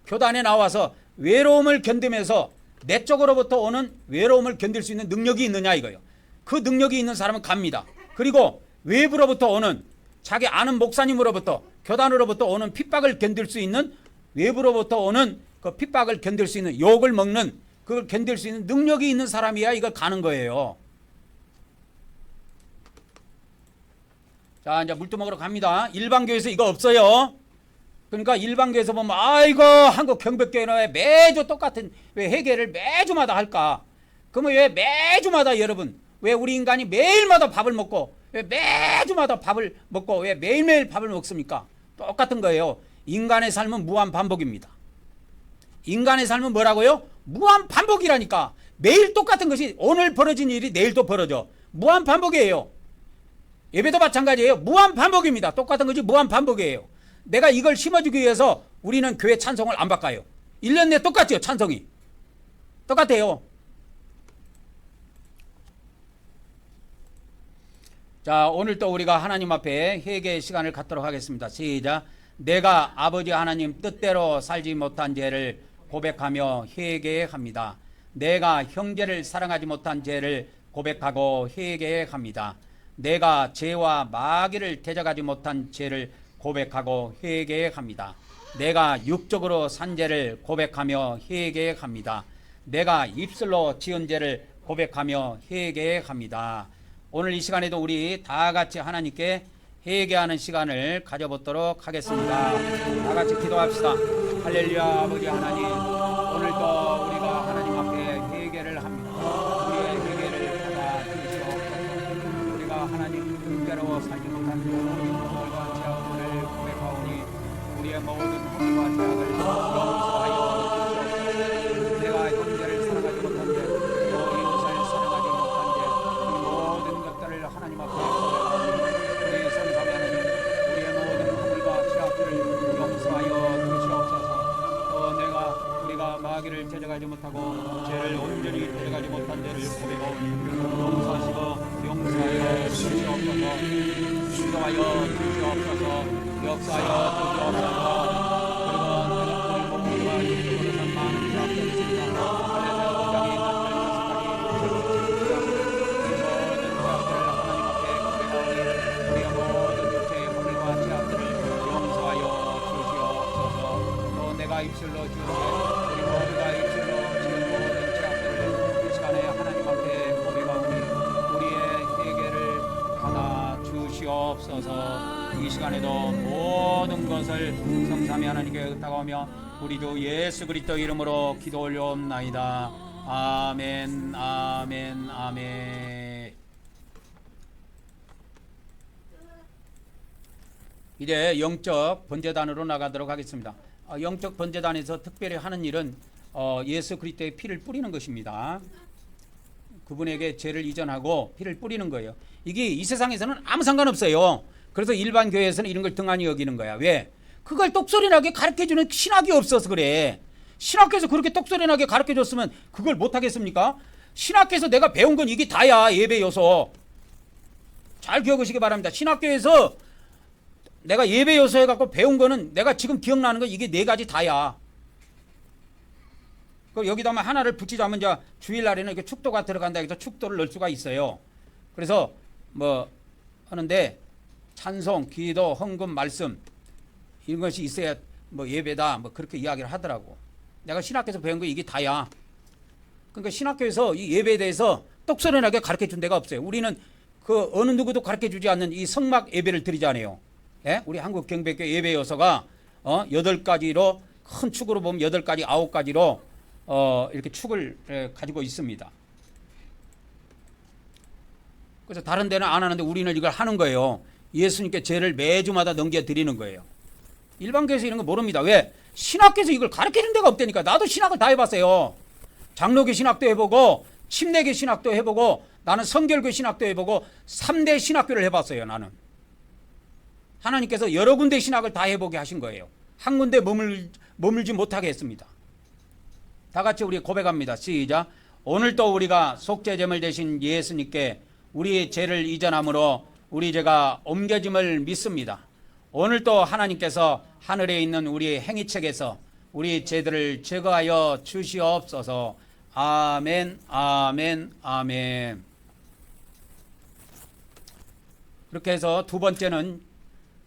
교단에 나와서 외로움을 견디면서 내적으로부터 오는 외로움을 견딜 수 있는 능력이 있느냐 이거예요. 그 능력이 있는 사람은 갑니다. 그리고 외부로부터 오는 자기 아는 목사님으로부터 교단으로부터 오는 핍박을 견딜 수 있는 외부로부터 오는 그 핍박을 견딜 수 있는 욕을 먹는 그걸 견딜 수 있는 능력이 있는 사람이야 이걸 가는 거예요. 자, 이제 물두먹으로 갑니다. 일반교회에서 이거 없어요. 그러니까 일반교회에서 보면 아이고 한국 경백교회는 왜 매주 똑같은 왜 회개를 매주마다 할까? 그러면 왜 매주마다 여러분 왜 우리 인간이 매일마다 밥을 먹고 왜 매주마다 밥을 먹고 왜 매일매일 밥을 먹습니까? 똑같은 거예요. 인간의 삶은 무한 반복입니다. 인간의 삶은 뭐라고요? 무한 반복이라니까. 매일 똑같은 것이 오늘 벌어진 일이 내일도 벌어져. 무한 반복이에요. 예배도 마찬가지예요. 무한 반복입니다. 똑같은 것이 무한 반복이에요. 내가 이걸 심어주기 위해서 우리는 교회 찬송을 안 바꿔요. 1년 내에 똑같죠. 찬송이. 똑같아요. 자, 오늘 또 우리가 하나님 앞에 회개의 시간을 갖도록 하겠습니다. 시작. 내가 아버지 하나님 뜻대로 살지 못한 죄를 고백하며 회개합니다. 내가 형제를 사랑하지 못한 죄를 고백하고 회개합니다. 내가 죄와 마귀를 대적하지 못한 죄를 고백하고 회개합니다. 내가 육적으로 산 죄를 고백하며 회개합니다. 내가 입술로 지은 죄를 고백하며 회개합니다. 오늘 이 시간에도 우리 다 같이 하나님께 회개하는 시간을 가져보도록 하겠습니다. 다 같이 기도합시다. 할렐루야. 아버지 하나님, 오늘도 우리가 하나님 앞에 회개를 합니다. 우리의 회개를 받아주시옵소서. 우리가 하나님 뜻대로 살지 못한 모든 죄악을 고백하오니 우리의 모든 허물과 죄악을 용서하여 주시옵소서. 내가 형제를 사랑하지 못한 죄, 또 이웃을 사랑하지 못한 죄, 이 모든 것들을 하나님 앞에 우리 성삼위 하나님, 우리의 모든 허물과 죄악들을 용서하여 주시옵소서. 또 우리가 마귀를 대적하지 못하고 죄를 온전히 대적하지 못한 죄를 고백하오니 용서하여 주시옵소서. 인도하여 주시옵소서. 역사하여 주시옵소서. 입술로 지은 우리 모두가 입술로 지은 모든 죄악들을 이 시간에 하나님 앞에 고백하오니 우리의 회개를 받아 주시옵소서. 주시옵소서. 이 시간에도 모든 것을 성삼위 하나님께 의탁하며 우리 주 예수 그리스도 이름으로 기도 올려옵나이다. 아멘, 아멘, 아멘. 이제 영적 번제단으로 나가도록 하겠습니다. 영적 번제단에서 특별히 하는 일은 예수 그리스도의 피를 뿌리는 것입니다. 그분에게 죄를 이전하고 피를 뿌리는 거예요. 이게 이 세상에서는 아무 상관없어요. 그래서 일반 교회에서는 이런 걸 등한히 여기는 거야. 왜? 그걸 똑소리나게 가르쳐주는 신학이 없어서 그래. 신학교에서 그렇게 똑소리나게 가르쳐줬으면 그걸 못하겠습니까? 신학교에서 내가 배운 건 이게 다야. 예배 요소. 잘 기억하시기 바랍니다. 신학교에서 내가 예배 요소 해갖고 배운 거는 내가 지금 기억나는 거 이게 4가지 다야. 여기다만 하나를 붙이자면 이제 주일날에는 이렇게 축도가 들어간다 해서 축도를 넣을 수가 있어요. 그래서 뭐 하는데 찬송, 기도, 헌금, 말씀 이런 것이 있어야 뭐 예배다 뭐 그렇게 이야기를 하더라고. 내가 신학교에서 배운 거 이게 다야. 그러니까 신학교에서 이 예배에 대해서 똑소리나게 가르쳐 준 데가 없어요. 우리는 그 어느 누구도 가르쳐 주지 않는 이 성막 예배를 드리잖아요. 예? 우리 한국 경배교 예배 요소가 8가지로 큰 축으로 보면 8가지, 9가지로 이렇게 축을 가지고 있습니다. 그래서 다른 데는 안 하는데 우리는 이걸 하는 거예요. 예수님께 죄를 매주마다 넘겨드리는 거예요. 일반교회에서 이런 거 모릅니다. 왜? 신학교에서 이걸 가르쳐준 데가 없다니까. 나도 신학을 다 해봤어요. 장로교 신학도 해보고 침례교 신학도 해보고 나는 성결교 신학도 해보고 3대 신학교를 해봤어요. 나는. 하나님께서 여러 군데 신학을 다 해보게 하신 거예요. 한 군데 머물지 못하게 했습니다. 다 같이 우리 고백합니다. 시작. 오늘도 우리가 속죄제물 되신 예수님께 우리의 죄를 이전함으로 우리 죄가 옮겨짐을 믿습니다. 오늘도 하나님께서 하늘에 있는 우리의 행위책에서 우리 죄들을 제거하여 주시옵소서. 아멘, 아멘, 아멘. 그렇게 해서 두 번째는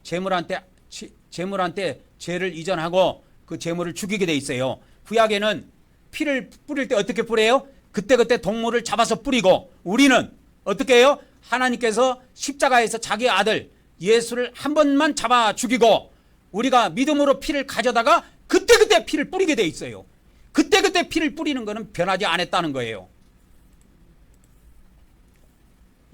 제물한테 죄를 이전하고 그 제물을 죽이게 돼 있어요. 구약에는 피를 뿌릴 때 어떻게 뿌려요? 그때그때 동물을 잡아서 뿌리고 우리는 어떻게 해요? 하나님께서 십자가에서 자기 아들 예수를 한 번만 잡아 죽이고 우리가 믿음으로 피를 가져다가 그때그때 피를 뿌리게 돼 있어요. 그때그때 피를 뿌리는 것은 변하지 않았다는 거예요.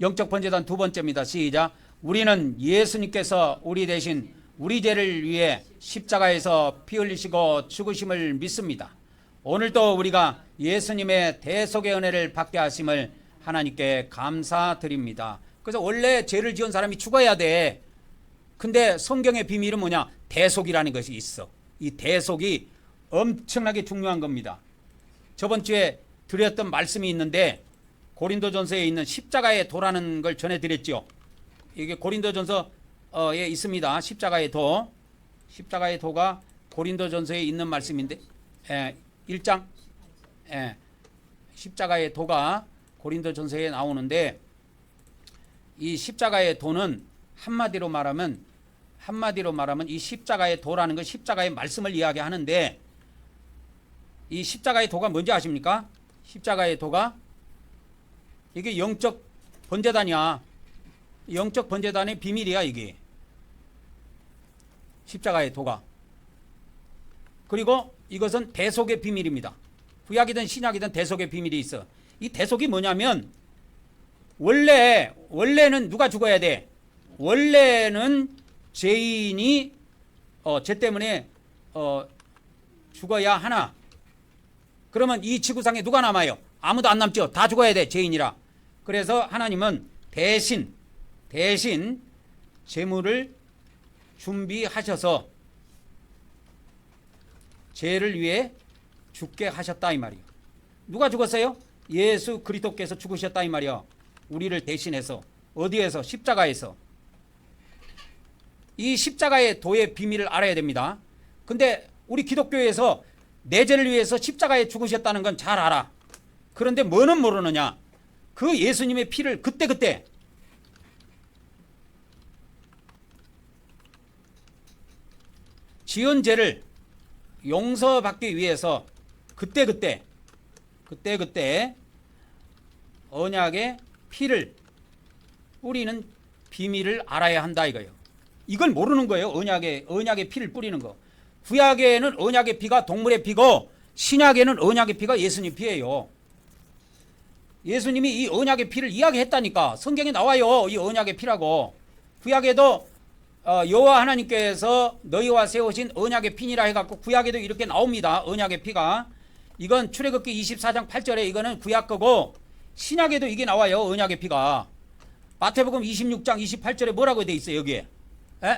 영적 번제단 두 번째입니다. 시작. 우리는 예수님께서 우리 대신 우리 죄를 위해 십자가에서 피 흘리시고 죽으심을 믿습니다. 오늘도 우리가 예수님의 대속의 은혜를 받게 하심을 하나님께 감사드립니다. 그래서 원래 죄를 지은 사람이 죽어야 돼. 근데 성경의 비밀은 뭐냐? 대속이라는 것이 있어. 이 대속이 엄청나게 중요한 겁니다. 저번 주에 드렸던 말씀이 있는데 고린도전서에 있는 십자가의 도라는 걸 전해드렸죠. 이게 고린도전서에 있습니다. 십자가의 도. 십자가의 도가 고린도전서에 있는 말씀인데 1장 십자가의 도가 고린도전서에 나오는데 이 십자가의 도는 한마디로 말하면 이 십자가의 도라는 건 십자가의 말씀을 이야기하는데 이 십자가의 도가 뭔지 아십니까? 십자가의 도가 이게 영적 번제단이야. 영적 번제단의 비밀이야 이게. 십자가의 도가. 그리고 이것은 대속의 비밀입니다. 구약이든 신약이든 대속의 비밀이 있어. 이 대속이 뭐냐면 원래는 누가 죽어야 돼? 원래는 죄인이 죄 때문에 죽어야 하나. 그러면 이 지구상에 누가 남아요? 아무도 안 남죠. 다 죽어야 돼. 죄인이라. 그래서 하나님은 대신 제물을 준비하셔서 죄를 위해 죽게 하셨다 이 말이에요. 누가 죽었어요? 예수 그리스도께서 죽으셨다 이 말이야. 우리를 대신해서. 어디에서? 십자가에서. 이 십자가의 도의 비밀을 알아야 됩니다. 근데 우리 기독교에서 내 죄를 위해서 십자가에 죽으셨다는 건 잘 알아. 그런데 뭐는 모르느냐? 그 예수님의 피를 그때 지은 죄를 용서받기 위해서 그때 언약의 피를 우리는 비밀을 알아야 한다 이거예요. 이걸 모르는 거예요. 언약의 피를 뿌리는 거. 구약에는 언약의 피가 동물의 피고 신약에는 언약의 피가 예수님 피예요. 예수님이 이 언약의 피를 이야기했다니까. 성경에 나와요. 이 언약의 피라고. 구약에도 여호와 하나님께서 너희와 세우신 언약의 피니라 해갖고 구약에도 이렇게 나옵니다. 언약의 피가. 이건 출애굽기 24장 8절에 이거는 구약 거고 신약에도 이게 나와요. 언약의 피가. 마태복음 26장 28절에 뭐라고 돼 있어요? 여기에.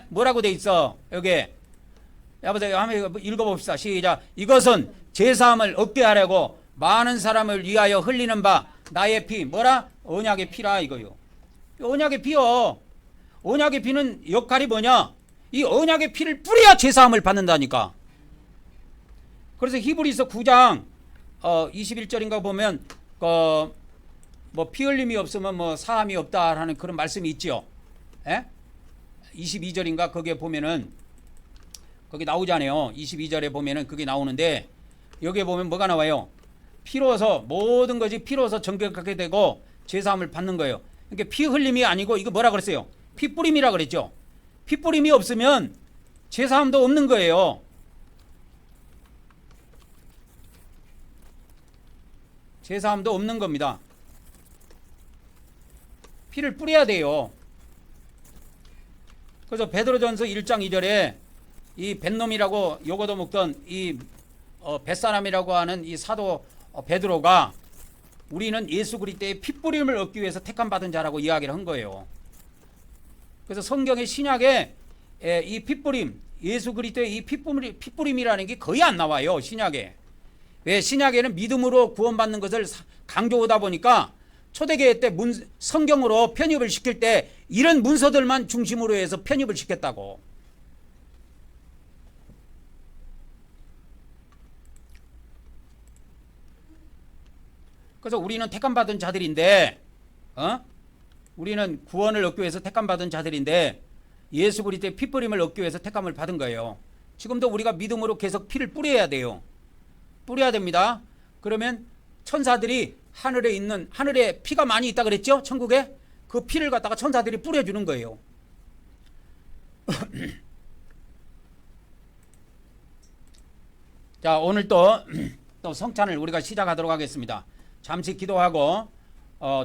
뭐라고 돼 있어? 여기에. 여보세요. 한번 읽어봅시다. 시작. 이것은 제사함을 얻게 하려고 많은 사람을 위하여 흘리는 바 나의 피. 뭐라? 언약의 피라 이거요. 언약의 피요. 언약의 피는 역할이 뭐냐? 이 언약의 피를 뿌려야 제사함을 받는다니까. 그래서 히브리서 9장 21절인가 보면 뭐 피 흘림이 없으면 뭐 사함이 없다라는 그런 말씀이 있죠. 22절인가 거기에 보면은 거기 나오잖아요. 22절에 보면은 그게 나오는데 여기에 보면 뭐가 나와요? 피로서 모든 것이 피로서 정결하게 되고 제사함을 받는 거예요. 그러니까 피 흘림이 아니고 이거 뭐라 그랬어요? 피 뿌림이라 그랬죠. 피 뿌림이 없으면 제사함도 없는 거예요. 제사함도 없는 겁니다. 피를 뿌려야 돼요. 그래서 베드로전서 1장 2절에 이 뱃놈이라고 요거도 먹던 이 뱃사람이라고 하는 이 사도 베드로가 우리는 예수 그리스도의 피뿌림을 얻기 위해서 택함 받은 자라고 이야기를 한 거예요. 그래서 성경의 신약에 이 피뿌림, 예수 그리스도의 이 피뿌림이라는 게 거의 안 나와요. 신약에. 왜? 신약에는 믿음으로 구원받는 것을 강조하다 보니까 초대교회 때 성경으로 편입을 시킬 때 이런 문서들만 중심으로 해서 편입을 시켰다고. 그래서 우리는 택함받은 자들인데 우리는 구원을 얻기 위해서 택함받은 자들인데 예수 그리스도의 피뿌림을 얻기 위해서 택함을 받은 거예요. 지금도 우리가 믿음으로 계속 피를 뿌려야 돼요. 뿌려야 됩니다. 그러면 천사들이 하늘에 피가 많이 있다 그랬죠? 천국에? 그 피를 갖다가 천사들이 뿌려주는 거예요. 자, 오늘 또 성찬을 우리가 시작하도록 하겠습니다. 잠시 기도하고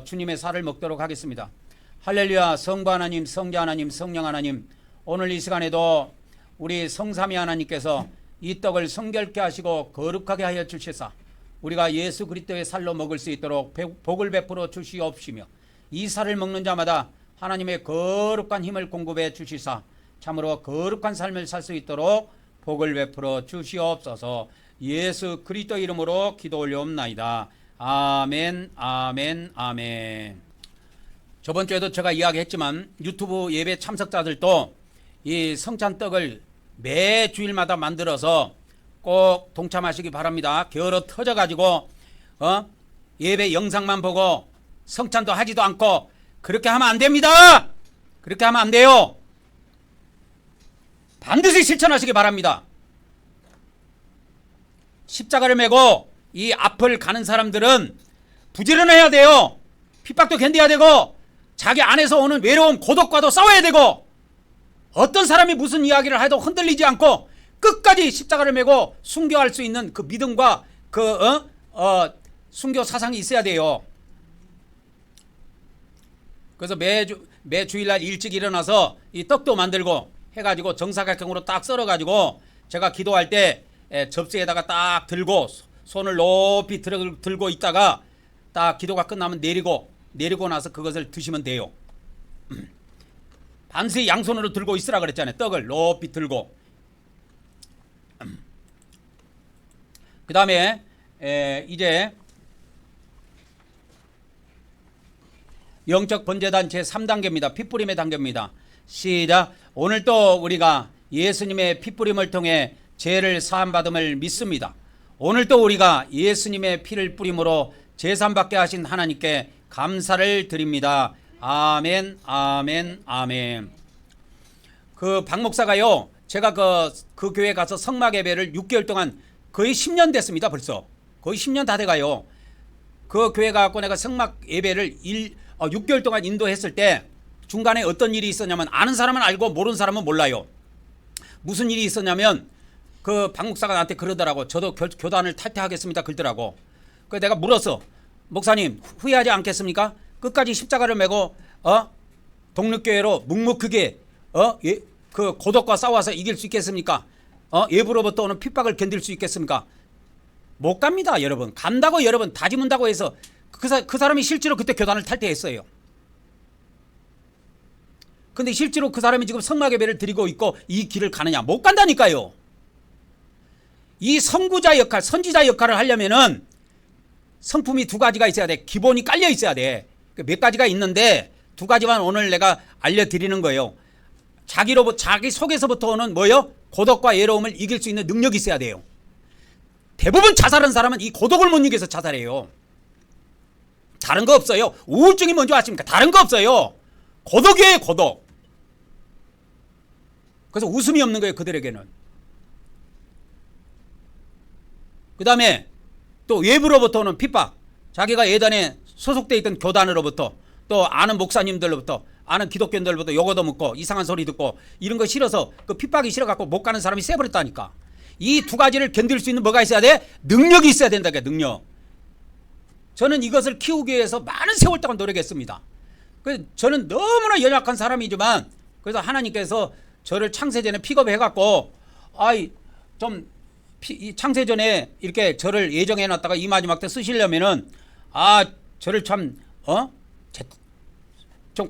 주님의 살을 먹도록 하겠습니다. 할렐루야. 성부 하나님, 성자 하나님, 성령 하나님, 오늘 이 시간에도 우리 성삼위 하나님께서 이 떡을 성결케 하시고 거룩하게 하여 주시사 우리가 예수 그리스도의 살로 먹을 수 있도록 복을 베풀어 주시옵시며 이 살을 먹는 자마다 하나님의 거룩한 힘을 공급해 주시사 참으로 거룩한 삶을 살 수 있도록 복을 베풀어 주시옵소서. 예수 그리스도 이름으로 기도 올려옵나이다. 아멘, 아멘, 아멘. 저번 주에도 제가 이야기했지만 유튜브 예배 참석자들도 이 성찬떡을 매 주일마다 만들어서 꼭 동참하시기 바랍니다. 겨울어 터져가지고 예배 영상만 보고 성찬도 하지도 않고 그렇게 하면 안 됩니다. 그렇게 하면 안 돼요. 반드시 실천하시기 바랍니다. 십자가를 메고 이 앞을 가는 사람들은 부지런해야 돼요. 핍박도 견뎌야 되고 자기 안에서 오는 외로움, 고독과도 싸워야 되고 어떤 사람이 무슨 이야기를 해도 흔들리지 않고 끝까지 십자가를 메고 순교할 수 있는 그 믿음과 순교 사상이 있어야 돼요. 그래서 매 주일날 일찍 일어나서 이 떡도 만들고 해가지고 정사각형으로 딱 썰어가지고 제가 기도할 때 접시에다가 딱 들고 손을 높이 들고 있다가 딱 기도가 끝나면 내리고 나서 그것을 드시면 돼요. 반드시 양손으로 들고 있으라 그랬잖아요. 떡을 높이 들고. 그 다음에 이제 영적 번제단 제3단계입니다. 피뿌림의 단계입니다. 시작. 오늘 또 우리가 예수님의 피뿌림을 통해 죄를 사함받음을 믿습니다. 오늘 또 우리가 예수님의 피를 뿌림으로 제사받게 하신 하나님께 감사를 드립니다. 아멘, 아멘, 아멘. 그 박 목사가요, 제가 그 교회 가서 성막 예배를 6개월 동안 거의 10년 됐습니다. 벌써 거의 10년 다 돼가요. 그 교회 가고 내가 성막 예배를 6개월 동안 인도했을 때 중간에 어떤 일이 있었냐면 아는 사람은 알고 모르는 사람은 몰라요. 무슨 일이 있었냐면 그 박 목사가 나한테 그러더라고. 저도 교단을 탈퇴하겠습니다 그러더라고. 그래서 내가 물었어. 목사님 후회하지 않겠습니까? 끝까지 십자가를 메고 독립교회로 묵묵하게 그 고독과 싸워서 이길 수 있겠습니까? 외부로부터 오는 핍박을 견딜 수 있겠습니까? 못 갑니다 여러분. 간다고 여러분 다짐한다고 해서 그 사람이 실제로 그때 교단을 탈퇴했어요. 근데 실제로 그 사람이 지금 성막 예배를 드리고 있고 이 길을 가느냐? 못 간다니까요. 이 선구자 역할, 선지자 역할을 하려면은 성품이 두 가지가 있어야 돼. 기본이 깔려 있어야 돼. 몇 가지가 있는데 두 가지만 오늘 내가 알려드리는 거예요. 자기 속에서부터 오는 뭐요? 고독과 외로움을 이길 수 있는 능력이 있어야 돼요. 대부분 자살한 사람은 이 고독을 못 이겨서 자살해요. 다른 거 없어요. 우울증이 뭔지 아십니까? 다른 거 없어요. 고독이에요, 고독. 그래서 웃음이 없는 거예요, 그들에게는. 그 다음에 또 외부로부터 오는 핍박. 자기가 예전에 소속되어 있던 교단으로부터 또 아는 목사님들로부터 아는 기독교인들로부터 요거도 묻고 이상한 소리 듣고 이런 거 싫어서 그 핍박이 싫어갖고 못 가는 사람이 세버렸다니까. 이 두 가지를 견딜 수 있는 뭐가 있어야 돼? 능력이 있어야 된다. 능력. 저는 이것을 키우기 위해서 많은 세월 동안 노력했습니다. 그래서 저는 너무나 연약한 사람이지만 그래서 하나님께서 저를 창세전에 픽업해갖고 창세전에 이렇게 저를 예정해놨다가 이 마지막 때 쓰시려면은 저를 좀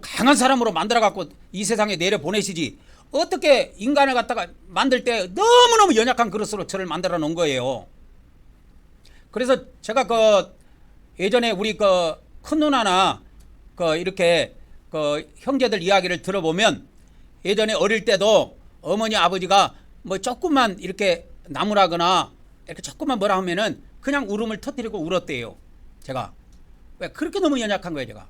강한 사람으로 만들어갖고 이 세상에 내려보내시지 어떻게 인간을 갖다가 만들 때 너무너무 연약한 그릇으로 저를 만들어 놓은 거예요. 그래서 제가 예전에 우리 큰 누나나 이렇게 형제들 이야기를 들어보면 예전에 어릴 때도 어머니 아버지가 뭐 조금만 이렇게 나무라거나 이렇게 조금만 뭐라 하면은 그냥 울음을 터뜨리고 울었대요. 제가 왜 그렇게 너무 연약한 거예요 제가.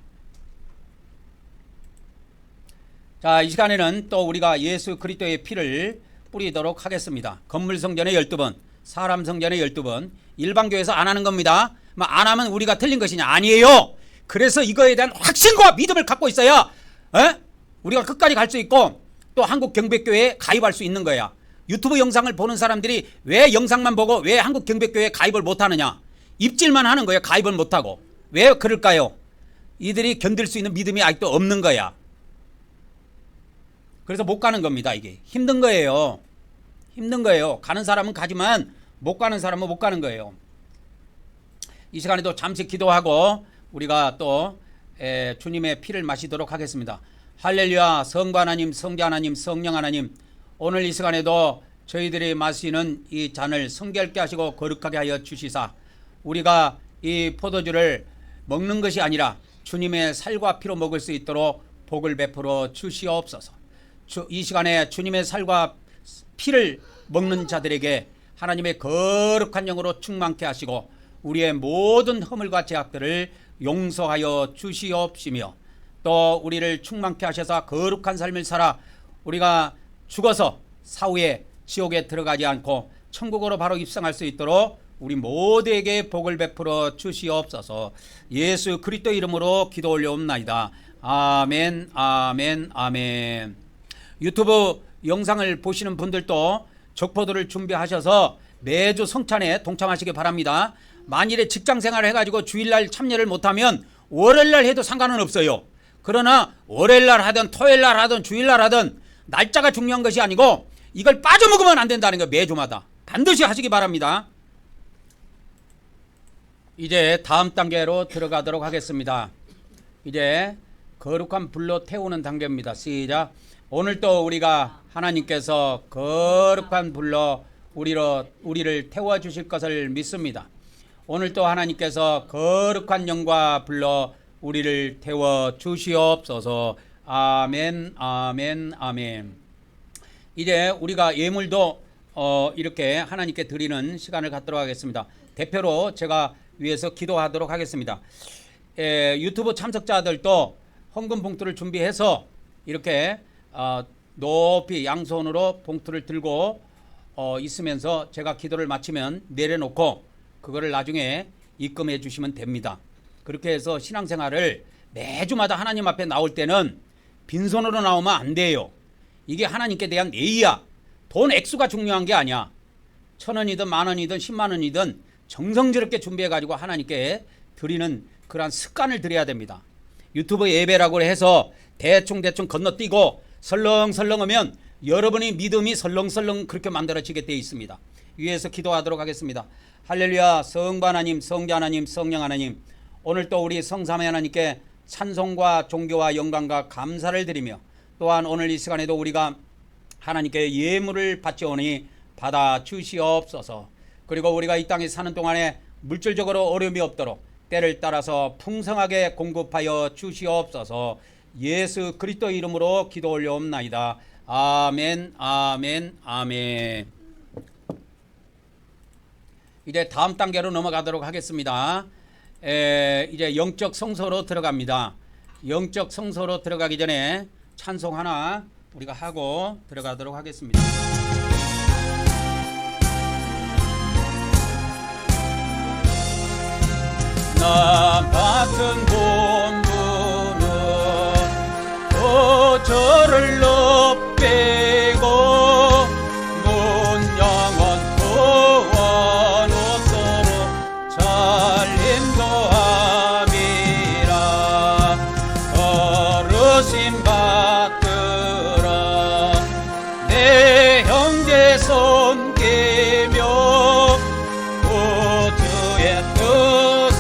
자, 이 시간에는 또 우리가 예수 그리스도의 피를 뿌리도록 하겠습니다. 건물 성전에 12번, 사람 성전에 12번, 일반교회에서 안 하는 겁니다. 안 하면 우리가 틀린 것이냐? 아니에요. 그래서 이거에 대한 확신과 믿음을 갖고 있어야 우리가 끝까지 갈 수 있고 또 한국경배교회에 가입할 수 있는 거야. 유튜브 영상을 보는 사람들이 왜 영상만 보고 왜 한국경배교회에 가입을 못하느냐? 입질만 하는 거예요. 가입을 못하고. 왜 그럴까요? 이들이 견딜 수 있는 믿음이 아직도 없는 거야. 그래서 못 가는 겁니다. 이게 힘든 거예요. 힘든 거예요. 가는 사람은 가지만 못 가는 사람은 못 가는 거예요. 이 시간에도 잠시 기도하고 우리가 또 주님의 피를 마시도록 하겠습니다. 할렐루야. 성부 하나님, 성자 하나님, 성령 하나님, 오늘 이 시간에도 저희들이 마시는 이 잔을 성결케 하시고 거룩하게 하여 주시사 우리가 이 포도주를 먹는 것이 아니라 주님의 살과 피로 먹을 수 있도록 복을 베풀어 주시옵소서. 이 시간에 주님의 살과 피를 먹는 자들에게 하나님의 거룩한 영으로 충만케 하시고 우리의 모든 허물과 죄악들을 용서하여 주시옵시며 또 우리를 충만케 하셔서 거룩한 삶을 살아 우리가 죽어서 사후에 지옥에 들어가지 않고 천국으로 바로 입성할 수 있도록 우리 모두에게 복을 베풀어 주시옵소서. 예수 그리스도 이름으로 기도 올려옵나이다. 아멘, 아멘, 아멘. 유튜브 영상을 보시는 분들도 적포도를 준비하셔서 매주 성찬에 동참하시기 바랍니다. 만일에 직장생활을 해가지고 주일날 참여를 못하면 월요일날 해도 상관은 없어요. 그러나 월요일날 하든 토요일날 하든 주일날 하든 날짜가 중요한 것이 아니고 이걸 빠져먹으면 안 된다는 거 매주마다 반드시 하시기 바랍니다. 이제 다음 단계로 들어가도록 하겠습니다. 이제 거룩한 불로 태우는 단계입니다. 시작. 오늘 또 우리가 하나님께서 거룩한 불로 우리를 태워주실 것을 믿습니다. 오늘 또 하나님께서 거룩한 영과 불로 우리를 태워주시옵소서. 아멘, 아멘, 아멘. 이제 우리가 예물도 이렇게 하나님께 드리는 시간을 갖도록 하겠습니다. 대표로 제가 위해서 기도하도록 하겠습니다. 유튜브 참석자들도 헌금 봉투를 준비해서 이렇게 높이 양손으로 봉투를 들고 있으면서 제가 기도를 마치면 내려놓고 그거를 나중에 입금해 주시면 됩니다. 그렇게 해서 신앙생활을 매주마다 하나님 앞에 나올 때는 빈손으로 나오면 안 돼요. 이게 하나님께 대한 예의야. 돈 액수가 중요한 게 아니야. 1,000원이든 10,000원이든 100,000원이든 정성스럽게 준비해가지고 하나님께 드리는 그러한 습관을 들여야 됩니다. 유튜브 예배라고 해서 대충 건너뛰고 설렁설렁하면 여러분의 믿음이 설렁설렁 그렇게 만들어지게 되어 있습니다. 위에서 기도하도록 하겠습니다. 할렐루야. 성부 하나님, 성자 하나님, 성령 하나님, 오늘 또 우리 성삼위 하나님께 찬송과 존귀와 영광과 감사를 드리며 또한 오늘 이 시간에도 우리가 하나님께 예물을 바치오니 받아 주시옵소서. 그리고 우리가 이 땅에 사는 동안에 물질적으로 어려움이 없도록 때를 따라서 풍성하게 공급하여 주시옵소서. 예수 그리스도 이름으로 기도 올려옵나이다. 아멘, 아멘, 아멘. 이제 다음 단계로 넘어가도록 하겠습니다. 이제 영적 성소로 들어갑니다. 영적 성소로 들어가기 전에 찬송 하나 우리가 하고 들어가도록 하겠습니다. 나 같은 본부는 저를 높이고 문 영원 구원 없도록 잘 인도함이라. 어르신 받들어 내 형제 섬기며 구주의 뜻을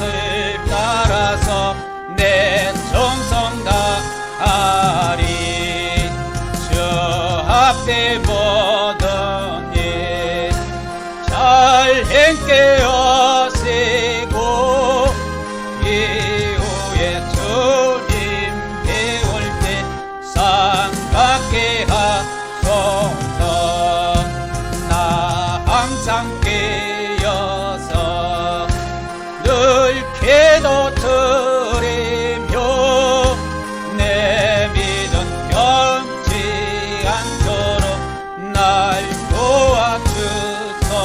따라서 내 정성 다하리. 저 앞에 모든 일 잘 행케 하시고 이후에 주님 배울 때 상 받게 하소서. 나 항상 깨어서 늘 기도 드리며 내 믿음 변치 않도록 날 도와주소서.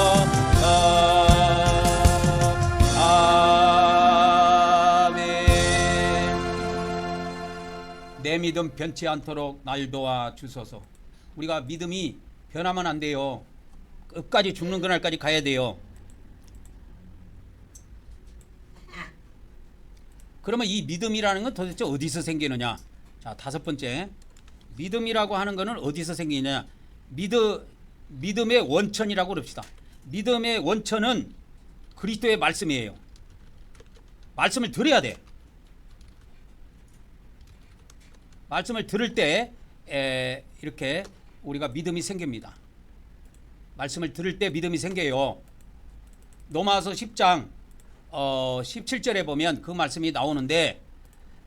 아멘. 내 믿음 변치 않도록 날 도와주소서. 우리가 믿음이 변하면 안 돼요. 끝까지 죽는 그날까지 가야 돼요. 그러면 이 믿음이라는 건 도대체 어디서 생기느냐? 자, 다섯 번째. 믿음이라고 하는 것은 어디서 생기느냐? 믿음의 원천이라고 그럽시다. 믿음의 원천은 그리스도의 말씀이에요. 말씀을 들어야 돼. 말씀을 들을 때 이렇게 우리가 믿음이 생깁니다. 말씀을 들을 때 믿음이 생겨요. 로마서 10장 17절에 보면 그 말씀이 나오는데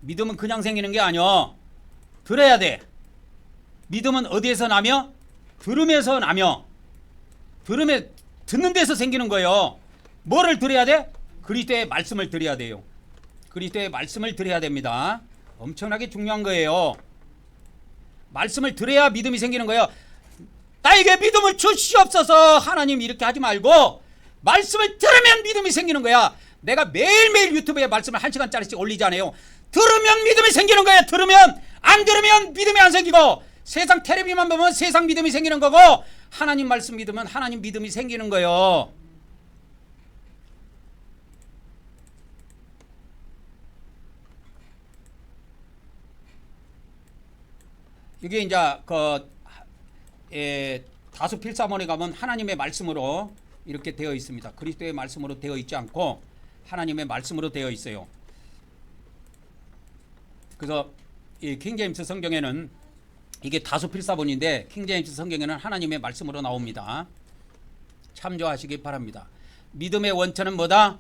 믿음은 그냥 생기는 게 아니요. 들어야 돼. 믿음은 어디에서 나며? 들음에서 나며. 듣는 데서 생기는 거예요. 뭐를 들어야 돼? 그리스도의 말씀을 들어야 돼요. 그리스도의 말씀을 들어야 됩니다. 엄청나게 중요한 거예요. 말씀을 들어야 믿음이 생기는 거예요. 나에게 믿음을 주시옵소서. 하나님 이렇게 하지 말고 말씀을 들으면 믿음이 생기는 거야. 내가 매일매일 유튜브에 말씀을 1시간짜리씩 올리잖아요. 들으면 믿음이 생기는 거야. 들으면. 안 들으면 믿음이 안 생기고, 세상 텔레비만 보면 세상 믿음이 생기는 거고, 하나님 말씀 믿으면 하나님 믿음이 생기는 거예요. 이게 이제 다수 필사본에 가면 하나님의 말씀으로 이렇게 되어 있습니다. 그리스도의 말씀으로 되어 있지 않고 하나님의 말씀으로 되어 있어요. 그래서 이 킹제임스 성경에는 이게 다수 필사본인데 킹제임스 성경에는 하나님의 말씀으로 나옵니다. 참조하시기 바랍니다. 믿음의 원천은 뭐다?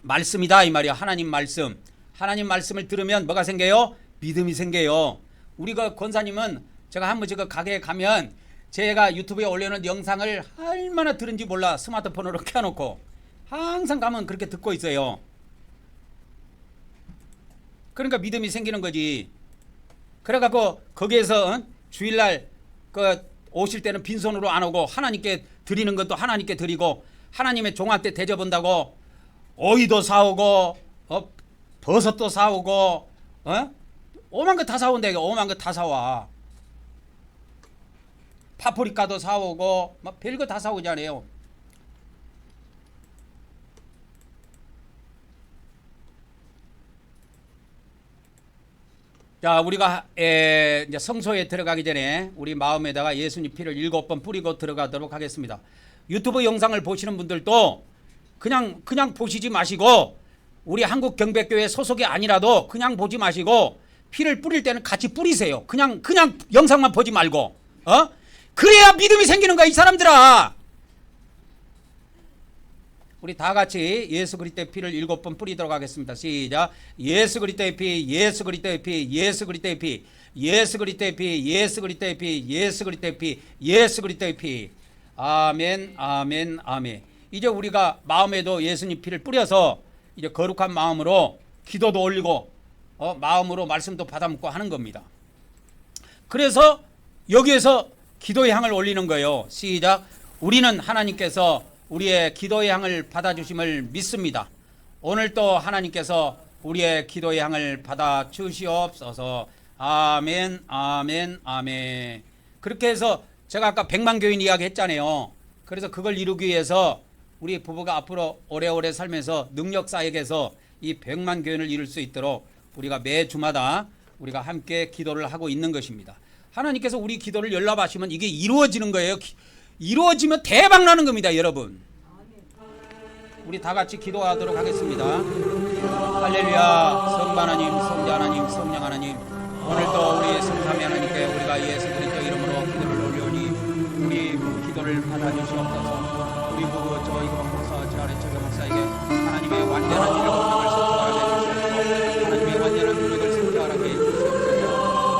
말씀이다 이 말이야. 하나님 말씀. 하나님 말씀을 들으면 뭐가 생겨요? 믿음이 생겨요. 우리가 권사님은 제가 한번 제가 가게에 가면 제가 유튜브에 올려놓은 영상을 얼마나 들은지 몰라. 스마트폰으로 켜놓고 항상 가면 그렇게 듣고 있어요. 그러니까 믿음이 생기는 거지. 그래갖고 거기에서 주일날 오실 때는 빈손으로 안 오고 하나님께 드리는 것도 하나님께 드리고 하나님의 종한테 대접한다고 오이도 사오고 버섯도 사오고 오만 거 다 사온다. 이거 오만 거 다 사와. 파프리카도 사오고 막 별거 다 사오잖아요. 자, 우리가 이제 성소에 들어가기 전에 우리 마음에다가 예수님 피를 7번 뿌리고 들어가도록 하겠습니다. 유튜브 영상을 보시는 분들도 그냥 보시지 마시고, 우리 한국경배교회 소속이 아니라도 그냥 보지 마시고 피를 뿌릴 때는 같이 뿌리세요. 그냥 영상만 보지 말고. 그래야 믿음이 생기는 거야, 이 사람들아. 우리 다 같이 예수 그리스도의 피를 7번 뿌리도록 하겠습니다. 시작. 예수 그리스도의 피, 예수 그리스도의 피, 예수 그리스도의 피, 예수 그리스도의 피, 예수 그리스도의 피, 예수 그리스도의 피, 예수 그리스도의 피. 아멘, 아멘, 아멘. 이제 우리가 마음에도 예수님 피를 뿌려서 이제 거룩한 마음으로 기도도 올리고 마음으로 말씀도 받아먹고 하는 겁니다. 그래서 여기에서 기도의 향을 올리는 거예요. 시작. 우리는 하나님께서 우리의 기도의 향을 받아주심을 믿습니다. 오늘도 하나님께서 우리의 기도의 향을 받아 주시옵소서. 아멘, 아멘, 아멘. 그렇게 해서 제가 아까 100만 교인 이야기 했잖아요. 그래서 그걸 이루기 위해서 우리 부부가 앞으로 오래오래 살면서 능력 쌓여서 이 100만 교인을 이룰 수 있도록 우리가 매 주마다 우리가 함께 기도를 하고 있는 것입니다. 하나님께서 우리 기도를 연락하시면 이게 이루어지는 거예요. 이루어지면 대박 나는 겁니다, 여러분. 우리 다 같이 기도하도록 하겠습니다. 할렐루야. 성부 하나님, 성자 하나님, 성령 하나님, 오늘도 우리 성삼위 하나님께 우리가 예수 그리스도 이름으로 기도를 올려오니 우리 기도를 받아주시옵소서. 우리 부부 저 이금 목사, 저 아래 저경 목사에게 하나님의 완전한 능력을 선포하게 해주시옵소서. 하나님의 완전한 능력을 선포하게 해주시옵소서.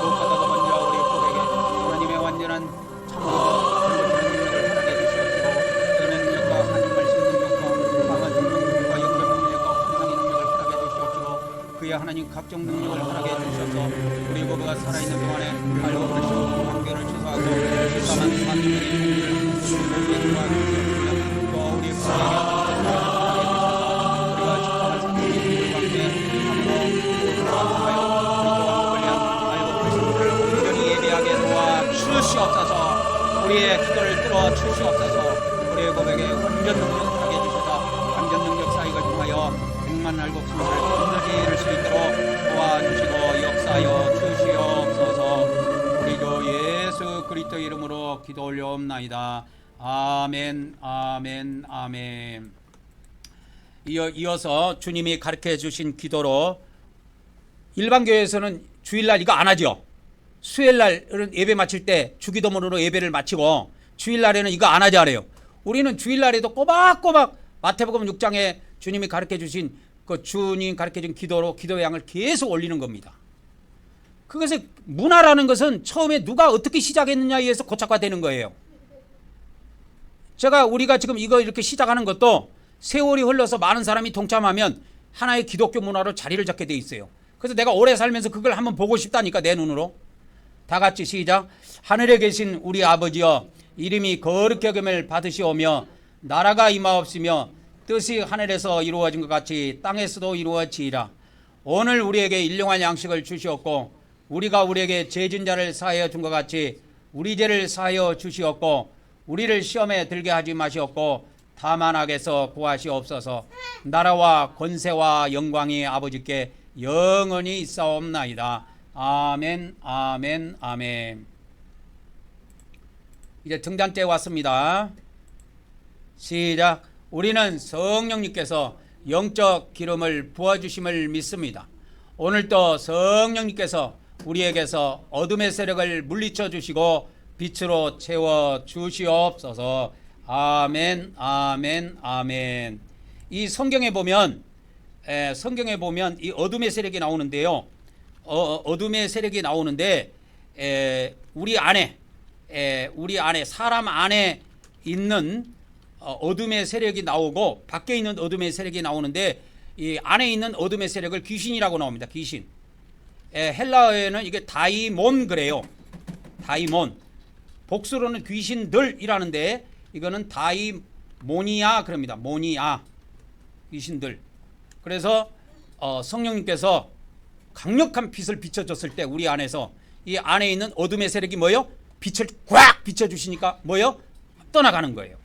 무엇보다도 먼저 우리 부부에게 하나님의 완전한 참으로 하나님 각종 능력을 허락해 주셔서 우리 부부가 살아있는 동안에 알고 그러시고 관계를 취소하고 실감한 사람들이 우리의 중요한 또 우리 부부에게 우리가 직감한 사람들이 관계 참으로 우리 또한 알고 그러신 분을 온전히 예배하게 도와 주시옵소서. 우리의 기도를 들어 주시옵소서. 우리의 부부에게 완전 능력을 허락해 주셔서 완전 능력 사역을 통하여 알고 성사를 온전히 이룰 수 있도록 도와주시고 역사하여 주시옵소서. 우리도 예수 그리스도 이름으로 기도 올려옵나이다. 아멘, 아멘, 아멘. 이어서 주님이 가르쳐 주신 기도로, 일반 교회에서는 주일날 이거 안 하죠. 수요일날은 예배 마칠 때 주기도문으로 예배를 마치고 주일날에는 이거 안 하자 그래요. 우리는 주일날에도 꼬박꼬박 마태복음 6장에 주님이 가르쳐 주신 그 주님 가르쳐준 기도로 기도의 양을 계속 올리는 겁니다. 그것의 문화라는 것은 처음에 누가 어떻게 시작했느냐에 의해서 고착화되는 거예요. 우리가 지금 이거 이렇게 시작하는 것도 세월이 흘러서 많은 사람이 동참하면 하나의 기독교 문화로 자리를 잡게 돼 있어요. 그래서 내가 오래 살면서 그걸 한번 보고 싶다니까, 내 눈으로. 다 같이 시작. 하늘에 계신 우리 아버지여, 이름이 거룩히 여김을 받으시오며 나라가 임하옵시며 뜻이 하늘에서 이루어진 것 같이 땅에서도 이루어지이라. 오늘 우리에게 일용할 양식을 주시옵고 우리가 우리에게 죄진 자를 사하여 준 것 같이 우리 죄를 사하여 주시옵고 우리를 시험에 들게 하지 마시옵고 다만 악에서 구하시옵소서. 나라와 권세와 영광이 아버지께 영원히 있사옵나이다. 아멘, 아멘, 아멘. 이제 등잔대에 왔습니다. 시작. 우리는 성령님께서 영적 기름을 부어주심을 믿습니다. 오늘도 성령님께서 우리에게서 어둠의 세력을 물리쳐 주시고 빛으로 채워 주시옵소서. 아멘, 아멘, 아멘. 이 성경에 보면 이 어둠의 세력이 나오는데요. 어둠의 세력이 나오는데 우리 안에 사람 안에 있는 어둠의 세력이 나오고 밖에 있는 어둠의 세력이 나오는데, 이 안에 있는 어둠의 세력을 귀신이라고 나옵니다. 귀신. 헬라어에는 이게 다이몬 그래요. 다이몬. 복수로는 귀신들이라는데 이거는 다이모니아 그럽니다. 모니아. 귀신들. 그래서 성령님께서 강력한 빛을 비춰줬을 때 우리 안에서 이 안에 있는 어둠의 세력이 뭐요? 빛을 꽉 비춰주시니까 뭐요? 떠나가는 거예요.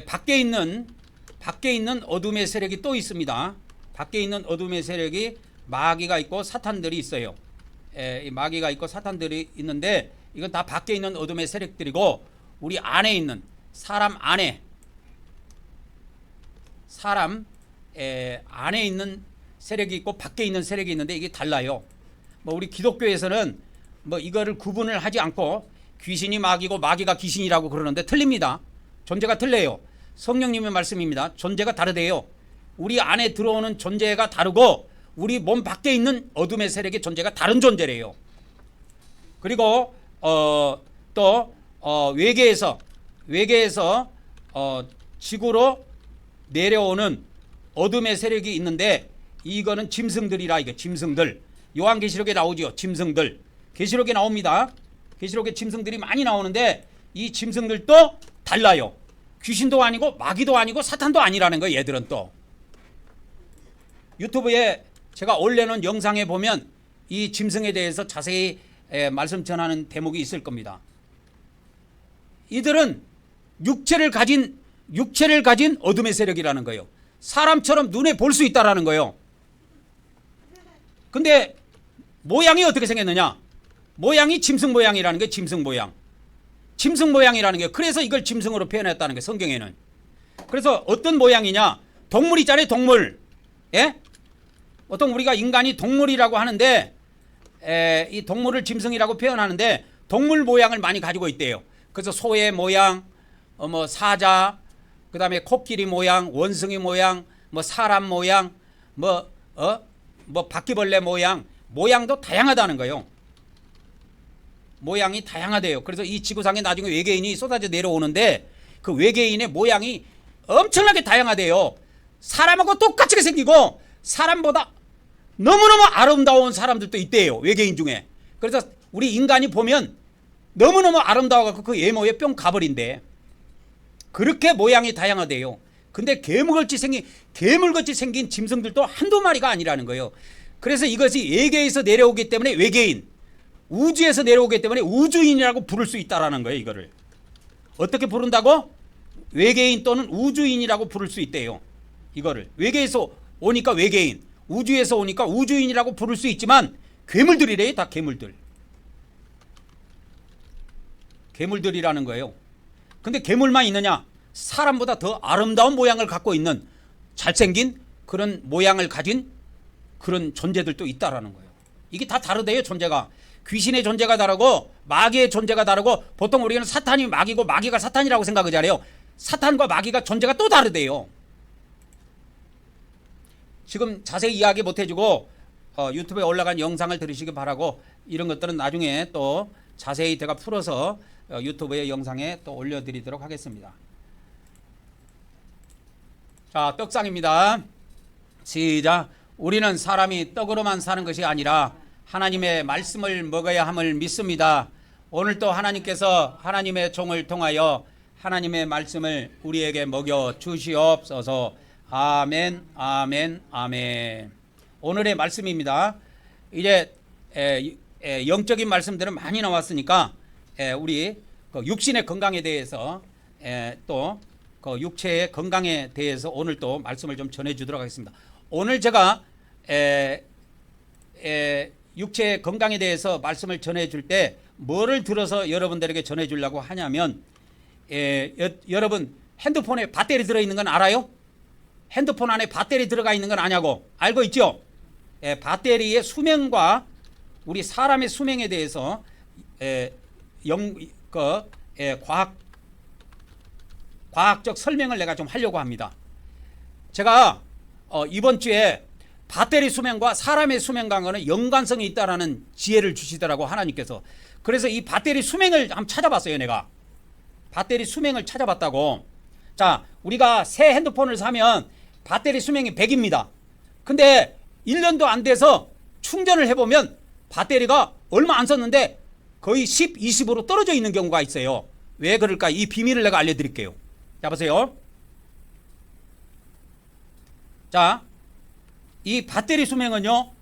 밖에 있는 어둠의 세력이 또 있습니다. 밖에 있는 어둠의 세력이 마귀가 있고 사탄들이 있어요. 이 마귀가 있고 사탄들이 있는데 이건 다 밖에 있는 어둠의 세력들이고 우리 안에 있는 사람 안에 있는 세력이 있고 밖에 있는 세력이 있는데 이게 달라요. 뭐 우리 기독교에서는 뭐 이거를 구분을 하지 않고 귀신이 마귀고 마귀가 귀신이라고 그러는데 틀립니다. 존재가 틀려요. 성령님의 말씀입니다. 존재가 다르대요. 우리 안에 들어오는 존재가 다르고 우리 몸 밖에 있는 어둠의 세력의 존재가 다른 존재래요. 그리고 또 외계에서 지구로 내려오는 어둠의 세력이 있는데 이거는 짐승들이라. 이게 짐승들. 요한계시록에 나오죠. 짐승들. 계시록에 나옵니다. 계시록에 짐승들이 많이 나오는데 이 짐승들도 달라요. 귀신도 아니고 마귀도 아니고 사탄도 아니라는 거예요. 얘들은 또 유튜브에 제가 올려놓은 영상에 보면 이 짐승에 대해서 자세히 말씀 전하는 대목이 있을 겁니다. 이들은 육체를 가진 어둠의 세력이라는 거예요. 사람처럼 눈에 볼 수 있다라는 거예요. 근데 모양이 어떻게 생겼느냐? 모양이 짐승 모양이라는 게 짐승 모양. 짐승 모양이라는 게 그래서 이걸 짐승으로 표현했다는 게 성경에는. 그래서 어떤 모양이냐? 동물 있잖아요. 동물. 예? 보통 우리가 인간이 동물이라고 하는데 이 동물을 짐승이라고 표현하는데 동물 모양을 많이 가지고 있대요. 그래서 소의 모양, 뭐 사자, 그다음에 코끼리 모양, 원숭이 모양, 뭐 사람 모양, 뭐 바퀴벌레 모양도 다양하다는 거예요. 모양이 다양하대요. 그래서 이 지구상에 나중에 외계인이 쏟아져 내려오는데 그 외계인의 모양이 엄청나게 다양하대요. 사람하고 똑같이 생기고 사람보다 너무너무 아름다운 사람들도 있대요. 외계인 중에. 그래서 우리 인간이 보면 너무너무 아름다워갖고 그 외모에 뿅 가버린대. 그렇게 모양이 다양하대요. 근데 괴물같이 생긴 짐승들도 한두 마리가 아니라는 거예요. 그래서 이것이 외계에서 내려오기 때문에 외계인, 우주에서 내려오기 때문에 우주인이라고 부를 수 있다라는 거예요. 이거를 어떻게 부른다고? 외계인 또는 우주인이라고 부를 수 있대요. 이거를 외계에서 오니까 외계인, 우주에서 오니까 우주인이라고 부를 수 있지만 괴물들이래요. 다 괴물들이라는 거예요. 근데 괴물만 있느냐? 사람보다 더 아름다운 모양을 갖고 있는 잘생긴 그런 모양을 가진 그런 존재들도 있다라는 거예요. 이게 다 다르대요. 존재가. 귀신의 존재가 다르고 마귀의 존재가 다르고 보통 우리는 사탄이 마귀고 마귀가 사탄이라고 생각하잖아요. 사탄과 마귀가 존재가 또 다르대요. 지금 자세히 이야기 못 해주고 유튜브에 올라간 영상을 들으시기 바라고 이런 것들은 나중에 또 자세히 제가 풀어서 유튜브의 영상에 또 올려드리도록 하겠습니다. 자, 떡상입니다. 시작. 우리는 사람이 떡으로만 사는 것이 아니라 하나님의 말씀을 먹어야 함을 믿습니다. 오늘도 하나님께서 하나님의 종을 통하여 하나님의 말씀을 우리에게 먹여 주시옵소서. 아멘, 아멘, 아멘. 오늘의 말씀입니다. 이제 영적인 말씀들은 많이 나왔으니까 우리 육신의 건강에 대해서 또 그 육체의 건강에 대해서 오늘 또 말씀을 좀 전해주도록 하겠습니다. 오늘 제가 육체의 건강에 대해서 말씀을 전해줄 때 뭐를 들어서 여러분들에게 전해주려고 하냐면 여러분 핸드폰에 배터리 들어있는 건 알아요? 핸드폰 안에 배터리 들어가 있는 건 아냐고 알고 있죠? 배터리의 수명과 우리 사람의 수명에 대해서 과학적 설명을 내가 좀 하려고 합니다. 제가 이번 주에 배터리 수명과 사람의 수명과는 연관성이 있다라는 지혜를 주시더라고 하나님께서. 그래서 이 배터리 수명을 한번 찾아봤어요. 내가 배터리 수명을 찾아봤다고. 자, 우리가 새 핸드폰을 사면 배터리 수명이 100입니다. 근데 1년도 안 돼서 충전을 해보면 배터리가 얼마 안 썼는데 거의 10, 20으로 떨어져 있는 경우가 있어요. 왜 그럴까? 이 비밀을 내가 알려드릴게요. 자, 보세요. 자, 이 배터리 수명은요.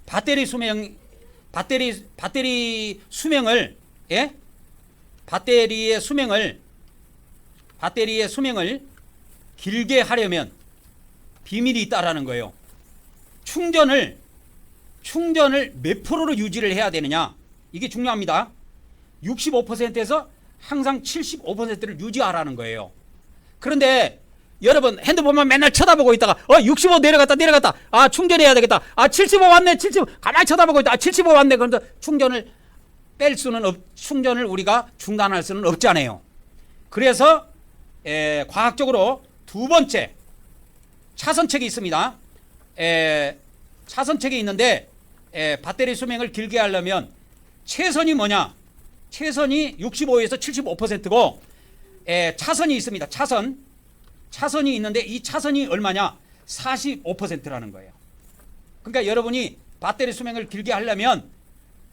배터리 수명을 예? 배터리의 수명을 길게 하려면 비밀이 있다라는 거예요. 충전을 몇 프로로 유지를 해야 되느냐? 이게 중요합니다. 65%에서 항상 75%를 유지하라는 거예요. 그런데 여러분 핸드폰만 맨날 쳐다보고 있다가 65 내려갔다 아 충전해야 되겠다. 아 75 왔네. 75 가만히 쳐다보고 있다. 아 75 왔네. 그런데 충전을 우리가 중단할 수는 없잖아요. 그래서 과학적으로 두 번째 차선책이 있습니다. 차선책이 있는데 배터리 수명을 길게 하려면 최선이 뭐냐? 최선이 65에서 75%고 차선이 있습니다. 차선이 있는데 이 차선이 얼마냐? 45%라는 거예요. 그러니까 여러분이 배터리 수명을 길게 하려면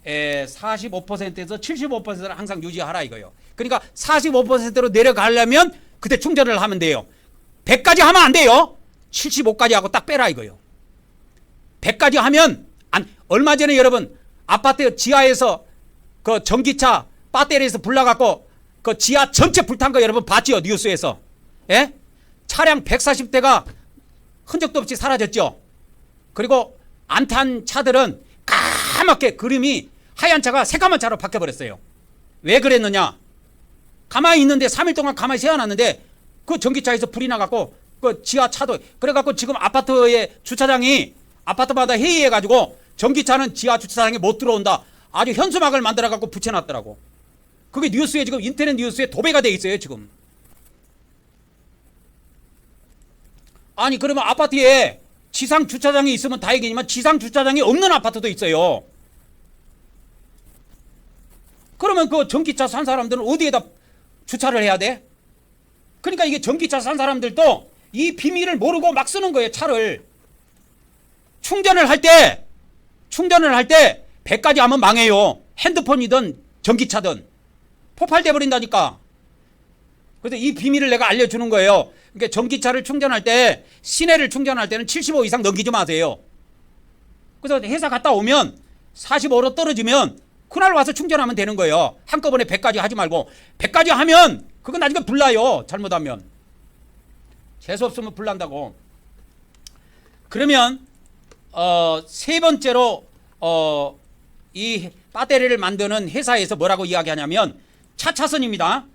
45%에서 75%를 항상 유지하라 이거예요. 그러니까 45%로 내려가려면 그때 충전을 하면 돼요. 100까지 하면 안 돼요. 75까지 하고 딱 빼라 이거예요. 100까지 하면 얼마 전에 여러분 아파트 지하에서 그 전기차 배터리에서 불나갖고 그 지하 전체 불탄 거 여러분 봤죠? 뉴스에서. 예? 차량 140대가 흔적도 없이 사라졌죠. 그리고 안 탄 차들은 까맣게 그림이 하얀 차가 새까만 차로 바뀌어버렸어요. 왜 그랬느냐? 가만히 있는데 3일 동안 가만히 세워놨는데 그 전기차에서 불이 나갖고 그 지하 차도 그래갖고 지금 아파트의 주차장이 아파트마다 회의해가지고 전기차는 지하 주차장에 못 들어온다. 아주 현수막을 만들어갖고 붙여놨더라고. 그게 뉴스에 지금 인터넷 뉴스에 도배가 돼 있어요 지금. 아니 그러면 아파트에 지상 주차장이 있으면 다행이지만 지상 주차장이 없는 아파트도 있어요. 그러면 그 전기차 산 사람들은 어디에다 주차를 해야 돼? 그러니까 이게 전기차 산 사람들도 이 비밀을 모르고 막 쓰는 거예요. 차를. 충전을 할 때 100까지 하면 망해요. 핸드폰이든 전기차든 폭발돼 버린다니까. 그래서 이 비밀을 내가 알려주는 거예요. 그러니까 전기차를 충전할 때 시내를 충전할 때는 75 이상 넘기지 마세요. 그래서 회사 갔다 오면 45로 떨어지면 그날 와서 충전하면 되는 거예요. 한꺼번에 100까지 하지 말고 100까지 하면 그건 나중에 불나요. 잘못하면. 재수 없으면 불난다고. 그러면 세 번째로 이 배터리를 만드는 회사에서 뭐라고 이야기하냐면 차선입니다.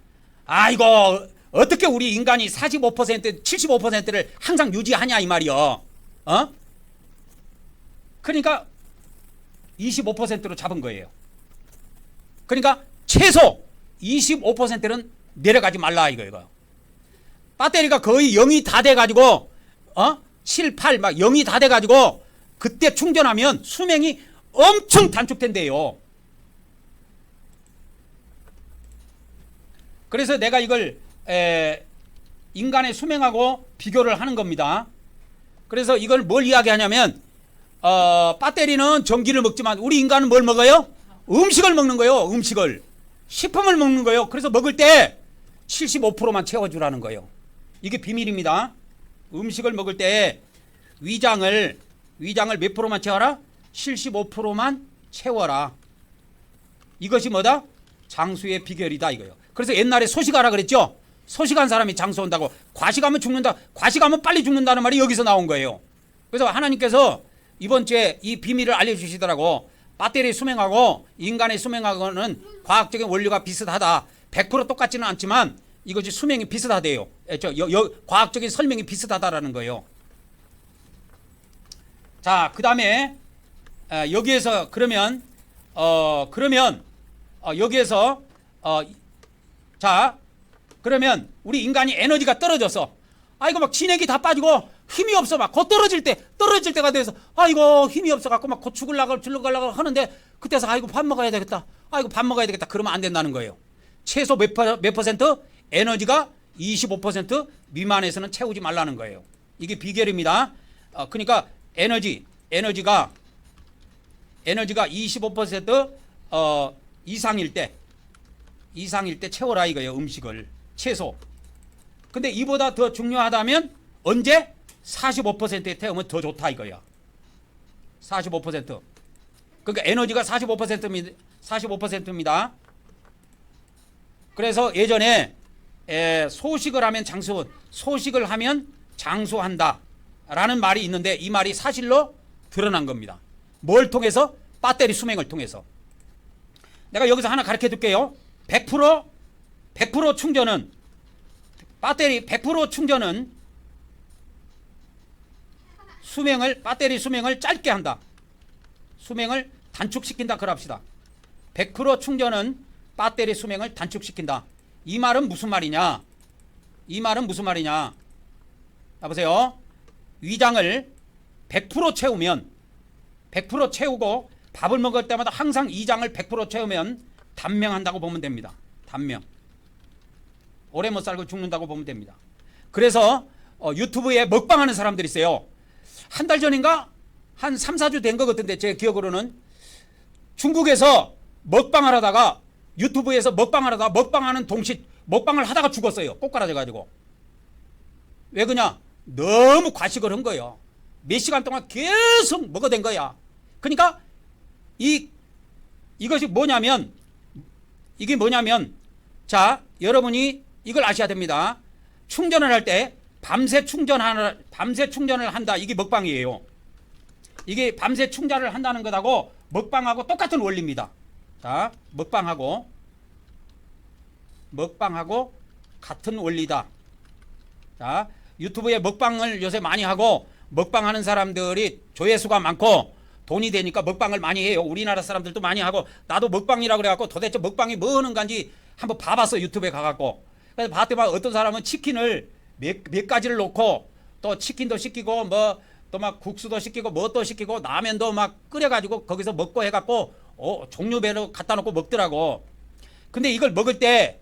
이거 어떻게 우리 인간이 45% 75%를 항상 유지하냐 이 말이요. 그러니까 25%로 잡은 거예요. 그러니까 최소 25%는 내려가지 말라 이거. 배터리가 거의 0이 다 돼가지고 7, 8 막 0이 다 돼가지고 그때 충전하면 수명이 엄청 단축된대요. 그래서 내가 이걸 인간의 수명하고 비교를 하는 겁니다. 그래서 이걸 뭘 이야기하냐면 배터리는 전기를 먹지만 우리 인간은 뭘 먹어요? 음식을 먹는 거예요. 음식을. 식품을 먹는 거예요. 그래서 먹을 때 75%만 채워주라는 거예요. 이게 비밀입니다. 음식을 먹을 때 위장을 몇 프로만 채워라? 75%만 채워라. 이것이 뭐다? 장수의 비결이다 이거예요. 그래서 옛날에 소식하라 그랬죠? 소식한 사람이 장수 온다고. 과식하면 죽는다. 과식하면 빨리 죽는다는 말이 여기서 나온 거예요. 그래서 하나님께서 이번 주에 이 비밀을 알려주시더라고. 배터리 수명하고 인간의 수명하고는 과학적인 원리가 비슷하다. 100% 똑같지는 않지만 이것이 수명이 비슷하대요. 과학적인 설명이 비슷하다라는 거예요. 자, 그 다음에 여기에서 그러면 여기에서 자 그러면 우리 인간이 에너지가 떨어져서 이거 막 진액이 다 빠지고 힘이 없어 막 곧 떨어질 때가 돼서 이거 힘이 없어 갖고 막 곧 죽으려고 하는데 그때서 밥 먹어야 되겠다. 밥 먹어야 되겠다. 그러면 안 된다는 거예요. 최소 몇 퍼센트? 에너지가 25% 미만에서는 채우지 말라는 거예요. 이게 비결입니다. 그러니까 에너지가 25% 이상일 때 채워라 이거예요. 음식을 최소. 근데 이보다 더 중요하다면 언제 45%에 태우면 더 좋다 이거야. 45%. 그러니까 에너지가 45%입니다. 그래서 예전에 소식을 하면 소식을 하면 장수한다 라는 말이 있는데 이 말이 사실로 드러난 겁니다. 뭘 통해서? 배터리 수명을 통해서. 내가 여기서 하나 가르쳐 줄게요. 100% 충전은 배터리 100% 충전은 배터리 수명을 짧게 한다. 수명을 단축시킨다 그럽시다. 100% 충전은 배터리 수명을 단축시킨다. 이 말은 무슨 말이냐? 보세요. 위장을 100% 채우면 100% 채우고 밥을 먹을 때마다 항상 위장을 100% 채우면 단명한다고 보면 됩니다. 단명. 오래 못 살고 죽는다고 보면 됩니다. 그래서 유튜브에 먹방하는 사람들이 있어요. 한 달 전인가 한 3, 4주 된 것 같은데 제 기억으로는 중국에서 먹방을 하다가 유튜브에서 먹방하는 동시에 먹방을 하다가 죽었어요. 꼬꾸라져 가지고. 왜 그러냐? 너무 과식을 한 거예요. 몇 시간 동안 계속 먹어댄 거야. 그러니까 이것이 뭐냐면 자, 여러분이 이걸 아셔야 됩니다. 충전을 할 때 밤새 충전을 한다. 이게 먹방이에요. 이게 밤새 충전을 한다는 것하고 먹방하고 똑같은 원리입니다. 자, 먹방하고 같은 원리다. 자, 유튜브에 먹방을 요새 많이 하고 먹방하는 사람들이 조회수가 많고 돈이 되니까 먹방을 많이 해요. 우리나라 사람들도 많이 하고 나도 먹방이라고 그래갖고 도대체 먹방이 뭐 하는 건지 한번 봐봤어. 유튜브에 가갖고. 그래서 봤더니 어떤 사람은 치킨을 몇 가지를 놓고 또 치킨도 시키고 뭐 또 막 국수도 시키고 뭣도 시키고 라면도 막 끓여가지고 거기서 먹고 해갖고 종류별로 갖다 놓고 먹더라고. 근데 이걸 먹을 때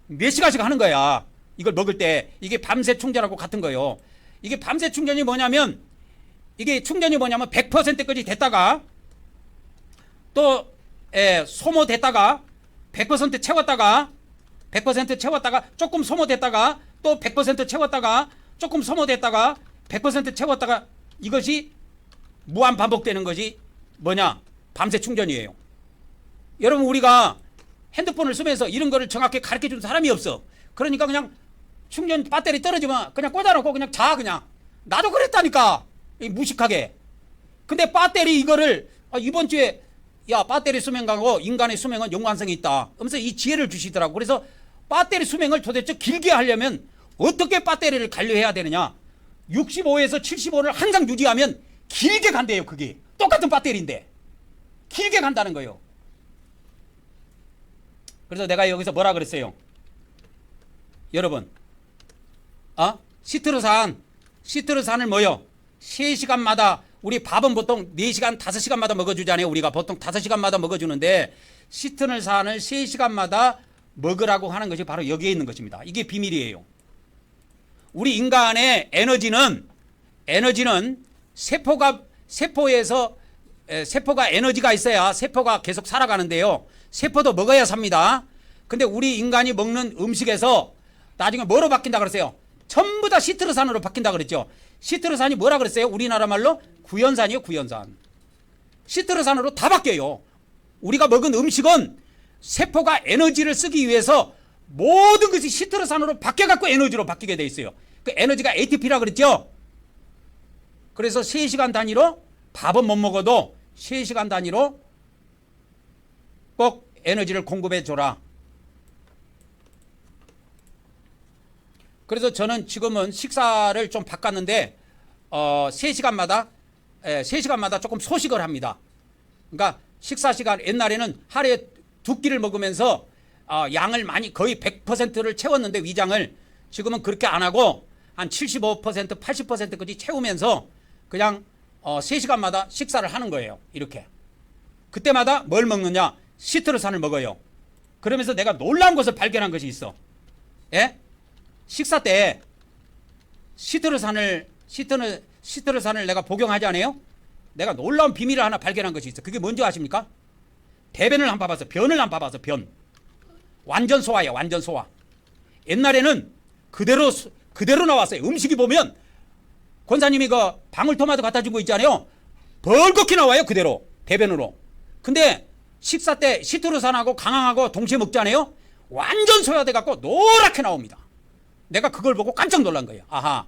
몇 시간씩 하는 거야. 이걸 먹을 때 이게 밤새 충전하고 같은 거예요. 이게 밤새 충전이 뭐냐면 100%까지 됐다가 또 소모됐다가 100% 채웠다가 조금 소모됐다가 또 100% 채웠다가 조금 소모됐다가 100% 채웠다가 이것이 무한 반복되는 것이 뭐냐? 밤새 충전이에요. 여러분 우리가 핸드폰을 쓰면서 이런 거를 정확히 가르쳐 준 사람이 없어. 그러니까 그냥 충전 배터리 떨어지면 그냥 꽂아놓고 그냥 자 그냥. 나도 그랬다니까. 무식하게. 근데 배터리 이거를 이번 주에 야 배터리 수명하고 인간의 수명은 연관성이 있다. 그러면서 이 지혜를 주시더라고. 그래서 배터리 수명을 도대체 길게 하려면 어떻게 배터리를 관리해야 되느냐. 65에서 75를 항상 유지하면 길게 간대요. 그게 똑같은 배터리인데 길게 간다는 거예요. 그래서 내가 여기서 뭐라 그랬어요? 여러분 시트르산을 뭐요? 3시간마다 우리 밥은 보통 4시간 5시간마다 먹어주잖아요. 우리가 보통 5시간마다 먹어주는데 시트르산을 3시간마다 먹으라고 하는 것이 바로 여기에 있는 것입니다. 이게 비밀이에요. 우리 인간의 에너지는 세포가 에너지가 있어야 세포가 계속 살아가는데요. 세포도 먹어야 삽니다. 근데 우리 인간이 먹는 음식에서 나중에 뭐로 바뀐다 그랬어요? 전부 다 시트르산으로 바뀐다 그랬죠. 시트르산이 뭐라 그랬어요? 우리나라 말로 구연산이요. 구연산. 시트르산으로 다 바뀌어요. 우리가 먹은 음식은 세포가 에너지를 쓰기 위해서 모든 것이 시트르산으로 바뀌어갖고 에너지로 바뀌게 돼 있어요. 그 에너지가 ATP라 그랬죠. 그래서 3시간 단위로 밥은 못 먹어도 3시간 단위로 꼭 에너지를 공급해 줘라. 그래서 저는 지금은 식사를 좀 바꿨는데 3시간마다 조금 소식을 합니다. 그러니까 식사 시간 옛날에는 하루에 2끼를 먹으면서 양을 많이 거의 100%를 채웠는데 위장을 지금은 그렇게 안 하고 한 75% 80%까지 채우면서 그냥 3시간마다 식사를 하는 거예요. 이렇게. 그때마다 뭘 먹느냐? 시트르산을 먹어요. 그러면서 내가 놀라운 것을 발견한 것이 있어. 예? 식사 때 시트르산을 내가 복용하지 않아요? 내가 놀라운 비밀을 하나 발견한 것이 있어. 그게 뭔지 아십니까? 대변을 한번 봐봐서 변을 한번 봐봐서 변. 완전 소화야. 완전 소화. 옛날에는 그대로 나왔어요. 음식이 보면 권사님이 그 방울토마토 갖다 준 거 있잖아요. 벌겋게 나와요. 그대로 대변으로. 근데 식사 때 시트루산하고 강황하고 동시에 먹잖아요. 완전 소화돼 갖고 노랗게 나옵니다. 내가 그걸 보고 깜짝 놀란 거예요. 아하,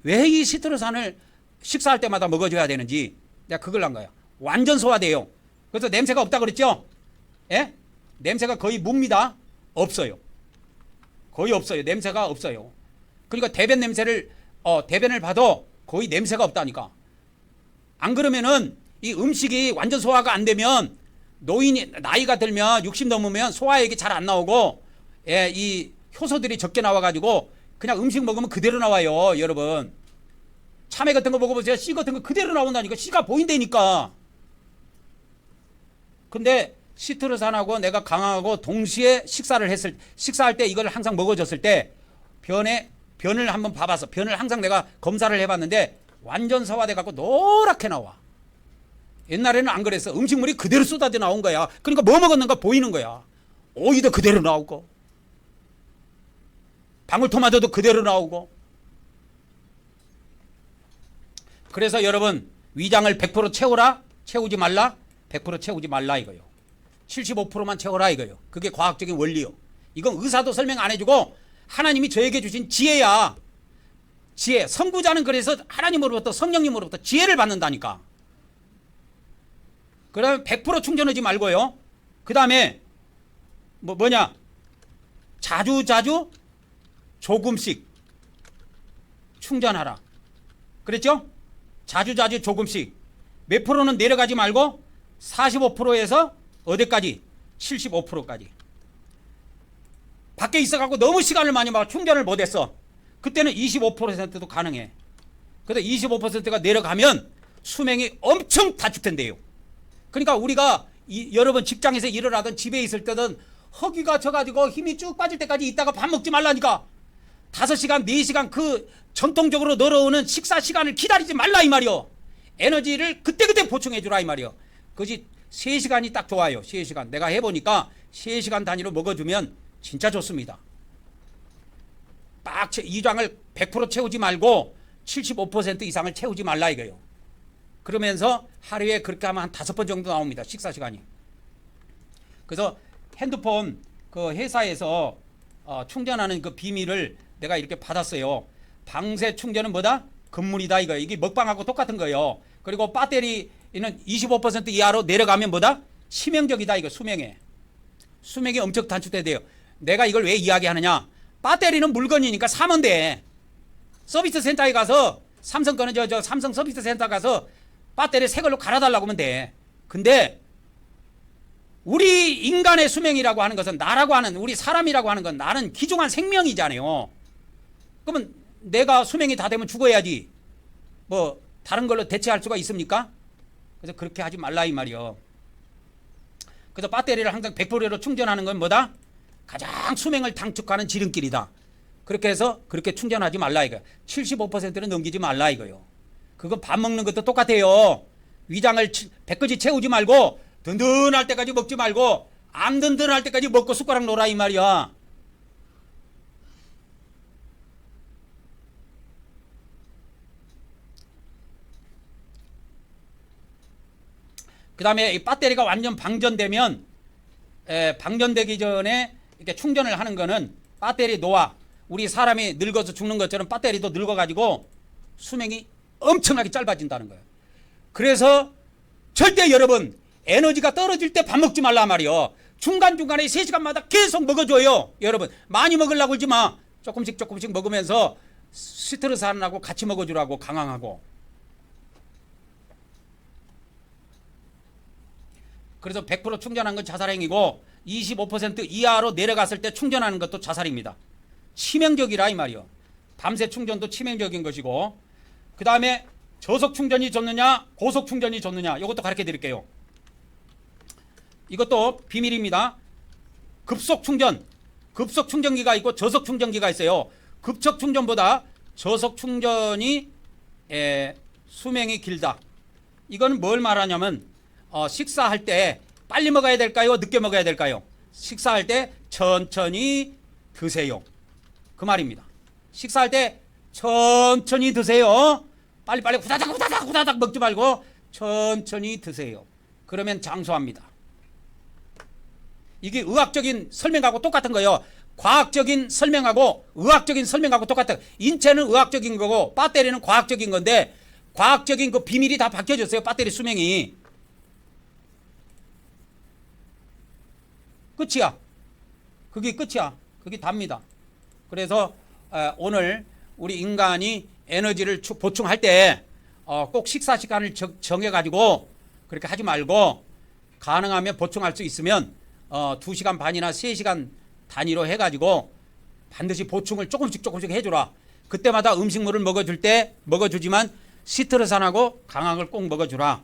왜 이 시트루산을 식사할 때마다 먹어줘야 되는지 내가 그걸 한 거예요. 완전 소화돼요. 그래서 냄새가 없다 그랬죠? 예? 냄새가 거의 뭅니다. 없어요. 거의 없어요. 냄새가 없어요. 그러니까 대변 냄새를 대변을 봐도 거의 냄새가 없다니까. 안 그러면은 이 음식이 완전 소화가 안 되면 노인이 나이가 들면 60 넘으면 소화액이 잘 안 나오고 예, 이 효소들이 적게 나와가지고 그냥 음식 먹으면 그대로 나와요. 여러분 참외 같은 거 먹어보세요. 씨 같은 거 그대로 나온다니까. 씨가 보인다니까. 근데 시트루산하고 내가 강황하고 동시에 식사할 때 이걸 항상 먹어줬을 때 변을 한번 봐봐서 변을 항상 내가 검사를 해봤는데 완전 소화돼 갖고 노랗게 나와. 옛날에는 안 그랬어. 음식물이 그대로 쏟아져 나온 거야. 그러니까 뭐 먹었는가 보이는 거야. 오이도 그대로 나오고 방울토마토도 그대로 나오고. 그래서 여러분 위장을 100% 채우라? 채우지 말라? 100% 채우지 말라 이거요. 75%만 채워라 이거요. 그게 과학적인 원리요. 이건 의사도 설명 안 해주고 하나님이 저에게 주신 지혜야. 지혜. 선구자는 그래서 하나님으로부터 성령님으로부터 지혜를 받는다니까. 그 다음에 100% 충전하지 말고요. 그 다음에 뭐냐 자주 조금씩 충전하라. 그랬죠? 자주 조금씩. 몇 프로는 내려가지 말고 45%에서 어디까지? 75%까지. 밖에 있어갖고 너무 시간을 많이 막 충전을 못했어. 그때는 25%도 가능해. 그래서 25%가 내려가면 수명이 엄청 단축된대요. 그러니까 우리가 여러분 직장에서 일을 하든 집에 있을 때든 허기가 져가지고 힘이 쭉 빠질 때까지 있다가 밥 먹지 말라니까. 5시간, 4시간 그 전통적으로 늘어오는 식사 시간을 기다리지 말라 이 말이요. 에너지를 그때그때 보충해주라 이 말이요. 그것이 3시간이 딱 좋아요. 3시간. 내가 해보니까 3시간 단위로 먹어주면 진짜 좋습니다. 딱 이장을 100% 채우지 말고 75% 이상을 채우지 말라 이거예요. 그러면서 하루에 그렇게 하면 한 5번 정도 나옵니다. 식사 시간이. 그래서 핸드폰 그 회사에서 충전하는 그 비밀을 내가 이렇게 받았어요. 방세 충전은 뭐다? 금물이다 이거. 이게 먹방하고 똑같은 거예요. 그리고 배터리는 25% 이하로 내려가면 뭐다? 치명적이다 이거. 수명이 엄청 단축돼요. 내가 이걸 왜 이야기하느냐? 배터리는 물건이니까 사면 돼. 서비스 센터에 가서 삼성 거는 저 삼성 서비스 센터 가서 배터리 새 걸로 갈아달라고 하면 돼. 근데 우리 인간의 수명이라고 하는 것은 나라고 하는 우리 사람이라고 하는 건 나는 귀중한 생명이잖아요. 그러면 내가 수명이 다 되면 죽어야지. 뭐 다른 걸로 대체할 수가 있습니까? 그래서 그렇게 하지 말라 이 말이요. 그래서 배터리를 항상 100%로 충전하는 건 뭐다? 가장 수명을 단축하는 지름길이다. 그렇게 해서 그렇게 충전하지 말라 이거야. 75%는 넘기지 말라 이거요. 그건 밥 먹는 것도 똑같아요. 위장을 100까지 채우지 말고 든든할 때까지 먹지 말고 안 든든할 때까지 먹고 숟가락 놓으라 이 말이야. 그 다음에 이 배터리가 완전 방전되면 방전되기 전에 이렇게 충전을 하는 거는 배터리 노화. 우리 사람이 늙어서 죽는 것처럼 배터리도 늙어가지고 수명이 엄청나게 짧아진다는 거예요. 그래서 절대 여러분 에너지가 떨어질 때 밥 먹지 말라 말이요. 중간중간에 3시간마다 계속 먹어줘요. 여러분 많이 먹으려고 그러지 마. 조금씩 먹으면서 시트루산하고 같이 먹어주라고. 강황하고. 그래서 100% 충전한 건 자살행위고 25% 이하로 내려갔을 때 충전하는 것도 자살입니다. 치명적이라 이 말이요. 밤새 충전도 치명적인 것이고. 그 다음에 저속 충전이 좋느냐 고속 충전이 좋느냐 이것도 가르쳐 드릴게요. 이것도 비밀입니다. 급속 충전기가 있고 저속 충전기가 있어요. 급속 충전보다 저속 충전이 수명이 길다. 이거는 뭘 말하냐면 식사할 때 빨리 먹어야 될까요? 늦게 먹어야 될까요? 식사할 때 천천히 드세요. 그 말입니다. 식사할 때 천천히 드세요. 빨리빨리 후다닥 먹지 말고 천천히 드세요. 그러면 장수합니다. 이게 의학적인 설명하고 똑같은 거예요. 과학적인 설명하고 의학적인 설명하고 똑같아요. 인체는 의학적인 거고 배터리는 과학적인 건데 과학적인 그 비밀이 다 바뀌어졌어요. 배터리 수명이. 끝이야. 그게 끝이야. 그게 답니다. 그래서 오늘 우리 인간이 에너지를 보충할 때 꼭 식사 시간을 정해가지고 그렇게 하지 말고 가능하면 보충할 수 있으면 2시간 반이나 3시간 단위로 해가지고 반드시 보충을 조금씩 해주라. 그때마다 음식물을 먹어줄 때 먹어주지만 시트르산하고 강황을 꼭 먹어주라.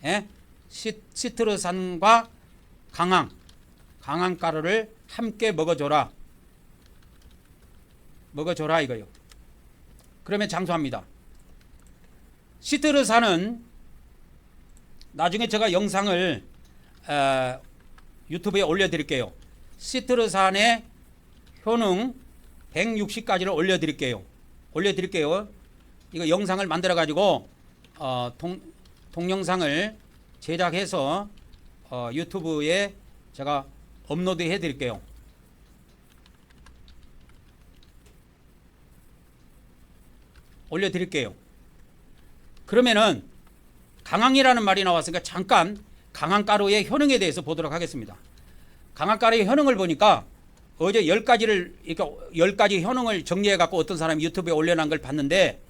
예? 시트르산과 강황가루를 함께 먹어줘라. 먹어줘라 이거요. 그러면 장수합니다. 시트르산은 나중에 제가 영상을 유튜브에 올려드릴게요. 시트르산의 효능 160가지를 올려드릴게요. 이거 영상을 만들어 가지고 동영상을 제작해서 유튜브에 제가 업로드 해드릴게요. 올려드릴게요. 그러면은 강황이라는 말이 나왔으니까 잠깐 강황가루의 효능에 대해서 보도록 하겠습니다. 강황가루의 효능을 보니까 어제 10가지를 그러니까 10가지 효능을 정리해 갖고 어떤 사람이 유튜브에 올려놓은 걸 봤는데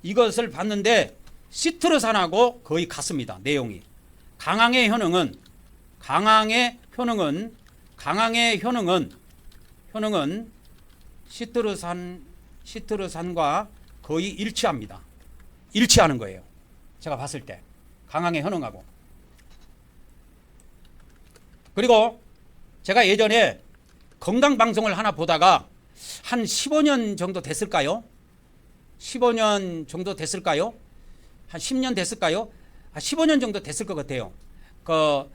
이것을 봤는데 시트르산하고 거의 같습니다. 내용이. 강황의 효능은 시트르산과 거의 일치합니다. 일치하는 거예요. 제가 봤을 때 강황의 효능하고. 그리고 제가 예전에 건강방송을 하나 보다가 한 15년 정도 됐을까요? 15년 정도 됐을까요? 한 10년 됐을까요? 15년 정도 됐을 것 같아요. 그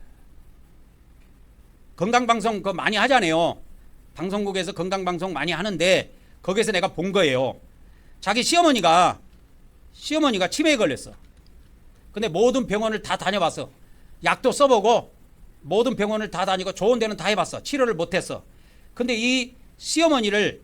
건강방송 많이 하잖아요. 방송국에서 건강방송 많이 하는데 거기서 내가 본 거예요. 자기 시어머니가 치매에 걸렸어. 근데 모든 병원을 다 다녀봤어. 약도 써보고 모든 병원을 다 다니고 좋은 데는 다 해봤어. 치료를 못했어. 근데 이 시어머니를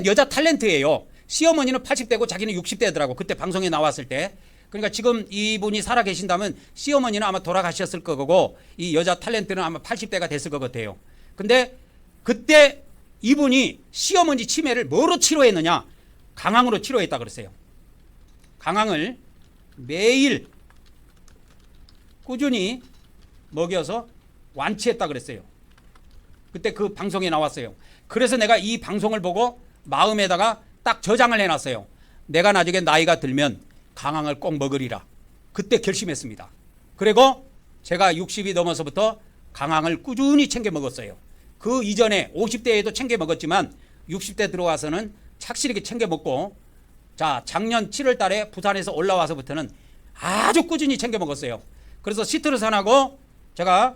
여자 탤런트예요. 시어머니는 80대고 자기는 60대더라고. 그때 방송에 나왔을 때. 그러니까 지금 이분이 살아 계신다면 시어머니는 아마 돌아가셨을 거고 이 여자 탤런트는 아마 80대가 됐을 것 같아요. 근데 그때 이분이 시어머니 치매를 뭐로 치료했느냐? 강황으로 치료했다 그랬어요. 강황을 매일 꾸준히 먹여서 완치했다 그랬어요. 그때 그 방송에 나왔어요. 그래서 내가 이 방송을 보고 마음에다가 딱 저장을 해놨어요. 내가 나중에 나이가 들면 강황을 꼭 먹으리라. 그때 결심했습니다. 그리고 제가 60이 넘어서부터 강황을 꾸준히 챙겨 먹었어요. 그 이전에 50대에도 챙겨 먹었지만 60대 들어와서는 착실하게 챙겨 먹고 자 작년 7월 달에 부산에서 올라와서부터는 아주 꾸준히 챙겨 먹었어요. 그래서 시트르산하고 제가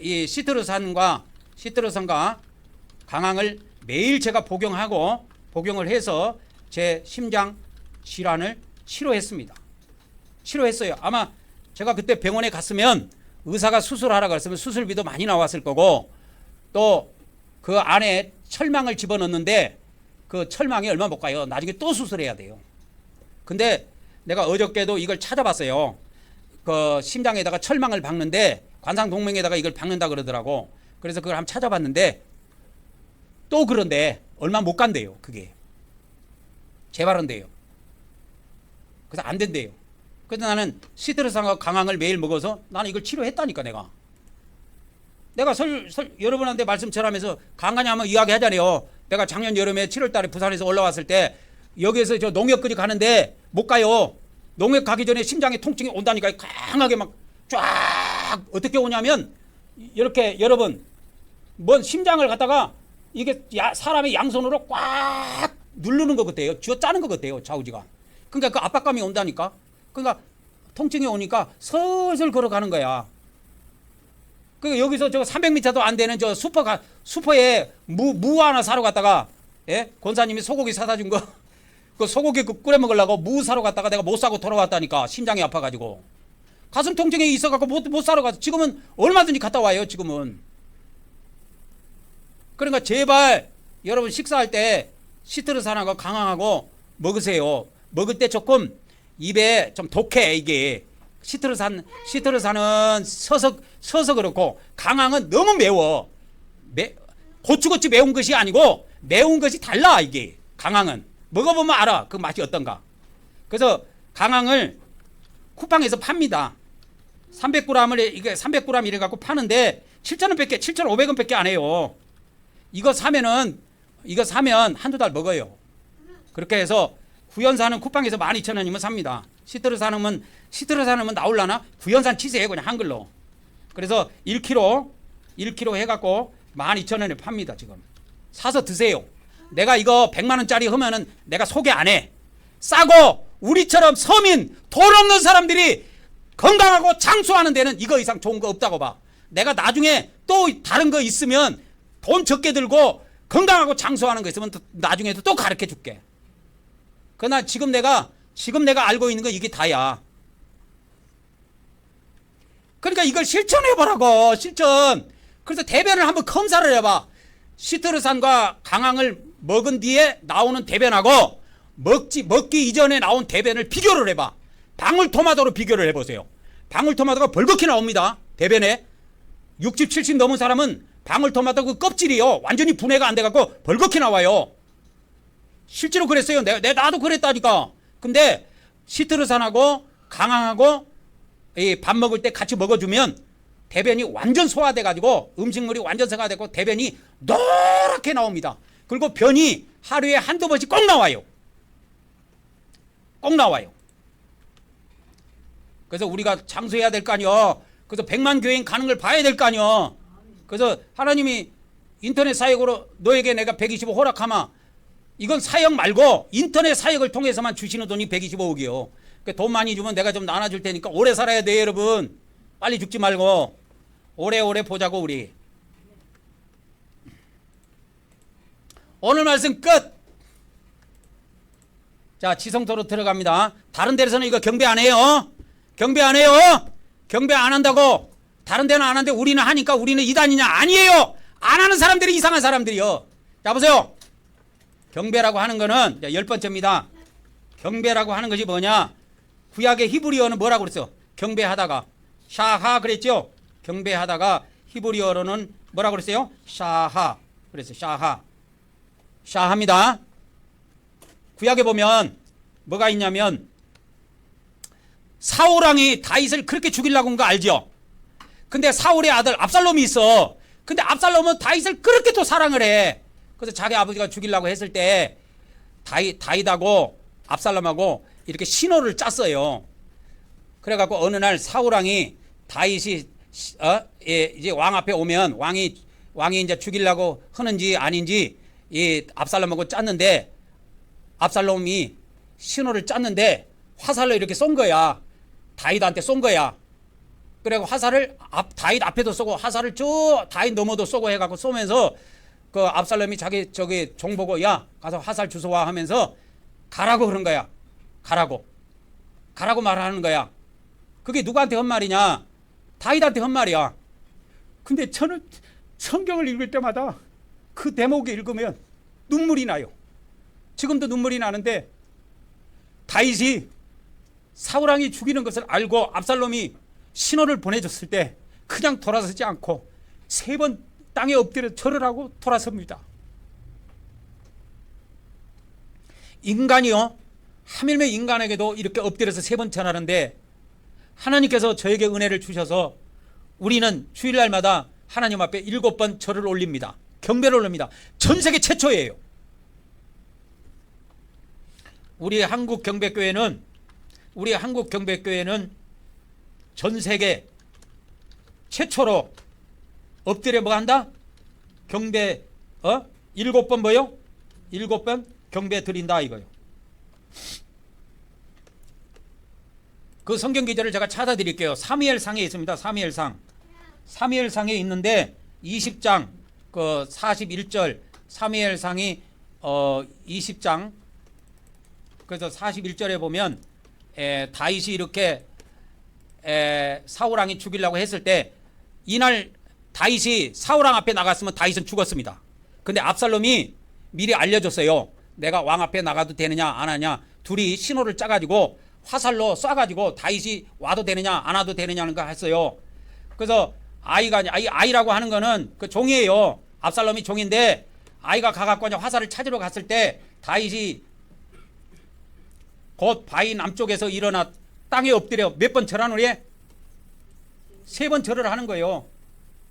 이 시트르산과 강황을 매일 제가 복용을 해서 제 심장 질환을 치료했습니다. 치료했어요. 아마 제가 그때 병원에 갔으면 의사가 수술하라고 했으면 수술비도 많이 나왔을 거고 또 그 안에 철망을 집어넣는데 그 철망이 얼마 못 가요. 나중에 또 수술해야 돼요. 근데 내가 어저께도 이걸 찾아봤어요. 그 심장에다가 철망을 박는데 관상동맥에다가 이걸 박는다 그러더라고. 그래서 그걸 한번 찾아봤는데 또 그런데 얼마 못 간대요. 그게 재발한대요. 그래서 안 된대요. 그래서 나는 시트르산과 강황을 매일 먹어서 나는 이걸 치료했다니까. 내가 여러분한테 말씀 전하면서 간간히 한번 이야기하잖아요. 내가 작년 여름에 7월 달에 부산에서 올라왔을 때 여기에서 저 농협까지 가는데 못 가요. 농협 가기 전에 심장에 통증이 온다니까. 강하게 막 쫙 어떻게 오냐면 이렇게 여러분 뭔 심장을 갖다가 이게 사람의 양손으로 꽉 누르는 것 같아요. 쥐어 짜는 것 같아요. 좌우지가. 그러니까 그 압박감이 온다니까. 그러니까 통증이 오니까 슬슬 걸어가는 거야. 그 여기서 저 300m도 안 되는 저 슈퍼에 무 하나 사러 갔다가 예? 권사님이 소고기 사다 준 거 그 소고기 끓여 먹으려고 무 사러 갔다가 내가 못 사고 돌아왔다니까. 심장이 아파가지고. 가슴 통증이 있어갖고 못 사러 가서 지금은 얼마든지 갔다 와요. 지금은. 그러니까 제발 여러분 식사할 때 시트르산하고 강황하고 먹으세요. 먹을 때 조금 입에 좀 독해 이게. 시트르산은 서서 그렇고 강황은 너무 매워. 고추같이 매운 것이 아니고 매운 것이 달라 이게. 강황은 먹어보면 알아 그 맛이 어떤가. 그래서 강황을 쿠팡에서 팝니다. 300g을 이게 300g 이래 갖고 파는데 7,000원밖에 7,500원밖에 안 해요. 이거 사면 한두 달 먹어요. 그렇게 해서 구연산은 쿠팡에서 12,000원이면 삽니다. 시트르산은 나올라나? 구연산 치세요 그냥 한글로. 그래서 1kg 해갖고 12,000원에 팝니다. 지금 사서 드세요. 내가 이거 100만원짜리 하면은 내가 소개 안 해. 싸고 우리처럼 서민 돈 없는 사람들이 건강하고 장수하는 데는 이거 이상 좋은 거 없다고 봐. 내가 나중에 또 다른 거 있으면 돈 적게 들고 건강하고 장수하는 거 있으면 또 나중에도 또 가르쳐 줄게. 그러나 지금 내가 알고 있는 거 이게 다야. 그러니까 이걸 실천해보라고. 실천. 그래서 대변을 한번 검사를 해봐. 시트르산과 강황을 먹은 뒤에 나오는 대변하고 먹기 이전에 나온 대변을 비교를 해봐. 방울토마토로 비교를 해보세요. 방울토마토가 벌겋게 나옵니다. 대변에 60, 70 넘은 사람은 방울토마토 그 껍질이요 완전히 분해가 안 돼갖고 벌겋게 나와요. 실제로 그랬어요. 나도 그랬다니까. 근데 시트르산하고 강황하고 밥 먹을 때 같이 먹어주면 대변이 완전 소화돼가지고 음식물이 완전 소화되고 대변이 노랗게 나옵니다. 그리고 변이 하루에 한두 번씩 꼭 나와요. 꼭 나와요. 그래서 우리가 장수해야 될 거 아니요. 그래서 100만 교인 가는 걸 봐야 될 거 아니요. 그래서 하나님이 인터넷 사역으로 너에게 내가 125 허락하마. 이건 사역 말고 인터넷 사역을 통해서만 주시는 돈이 125억이요. 그러니까 돈 많이 주면 내가 좀 나눠줄 테니까 오래 살아야 돼 여러분. 빨리 죽지 말고 오래오래 보자고 우리. 오늘 말씀 끝. 자, 지성소로 들어갑니다. 다른 데서는 이거 경배 안 해요. 경배 안 해요. 경배 안 한다고. 다른 데는 안 하는데 우리는 하니까 우리는 이단이냐? 아니에요. 안 하는 사람들이 이상한 사람들이요. 자, 보세요. 경배라고 하는 거는 10번째입니다. 경배라고 하는 것이 뭐냐? 구약의 히브리어는 뭐라고 그랬어? 경배하다가 샤하 그랬죠? 경배하다가 히브리어로는 뭐라고 그랬어요? 샤하. 그래서 샤하. 샤합니다. 구약에 보면 뭐가 있냐면 사울왕이 다윗을 그렇게 죽이려고 한 거 알죠? 근데 사울의 아들 압살롬이 있어. 근데 압살롬은 다윗을 그렇게 또 사랑을 해. 그래서 자기 아버지가 죽이려고 했을 때 다윗하고 압살롬하고 이렇게 신호를 짰어요. 그래갖고 어느 날 사울왕이 다윗이 이제 왕 앞에 오면 왕이 이제 죽이려고 하는지 아닌지 이 압살롬하고 짰는데 압살롬이 신호를 짰는데 화살로 이렇게 쏜 거야. 다윗한테 쏜 거야. 그리고 화살을 다윗 앞에도 쏘고 화살을 쭉 다윗 너머도 쏘고 해갖고 쏘면서 그 압살롬이 자기 저기 종 보고 야 가서 화살 주워와 하면서 가라고 그런 거야. 가라고 말하는 거야. 그게 누구한테 한 말이냐? 다윗한테 한 말이야. 근데 저는 성경을 읽을 때마다 그 대목을 읽으면 눈물이 나요. 지금도 눈물이 나는데 다윗이 사울왕이 죽이는 것을 알고 압살롬이 신호를 보내줬을 때 그냥 돌아서지 않고 3번 땅에 엎드려 절을 하고 돌아섭니다. 인간이요. 하물며 인간에게도 이렇게 엎드려서 3번 절하는데 하나님께서 저에게 은혜를 주셔서 우리는 주일날마다 하나님 앞에 7번 절을 올립니다. 경배를 올립니다. 전 세계 최초예요. 우리 한국 경배교회는 전 세계 최초로 엎드려 뭐 한다? 경배 7번 뭐요? 7번 경배 드린다 이거요. 그 성경 기절을 제가 찾아드릴게요. 사무엘상에 있습니다. 사무엘상에 있는데 20장 그 41절 사무엘상이 20장 그래서 41절에 보면 다윗이 이렇게 사울왕이 죽이려고 했을 때 이날 다윗이 사울왕 앞에 나갔으면 다윗은 죽었습니다. 근데 압살롬이 미리 알려줬어요. 내가 왕 앞에 나가도 되느냐 안 하냐. 둘이 신호를 짜가지고 화살로 쏴가지고 다윗이 와도 되느냐 안 와도 되느냐는 거 했어요. 그래서 아이라고 하는 거는 그 종이에요. 압살롬이 종인데 아이가 가갖고 이제 화살을 찾으러 갔을 때 다윗이 곧 바위 남쪽에서 일어나 땅에 엎드려 몇 번 절한 후에 3번 절을 하는 거예요.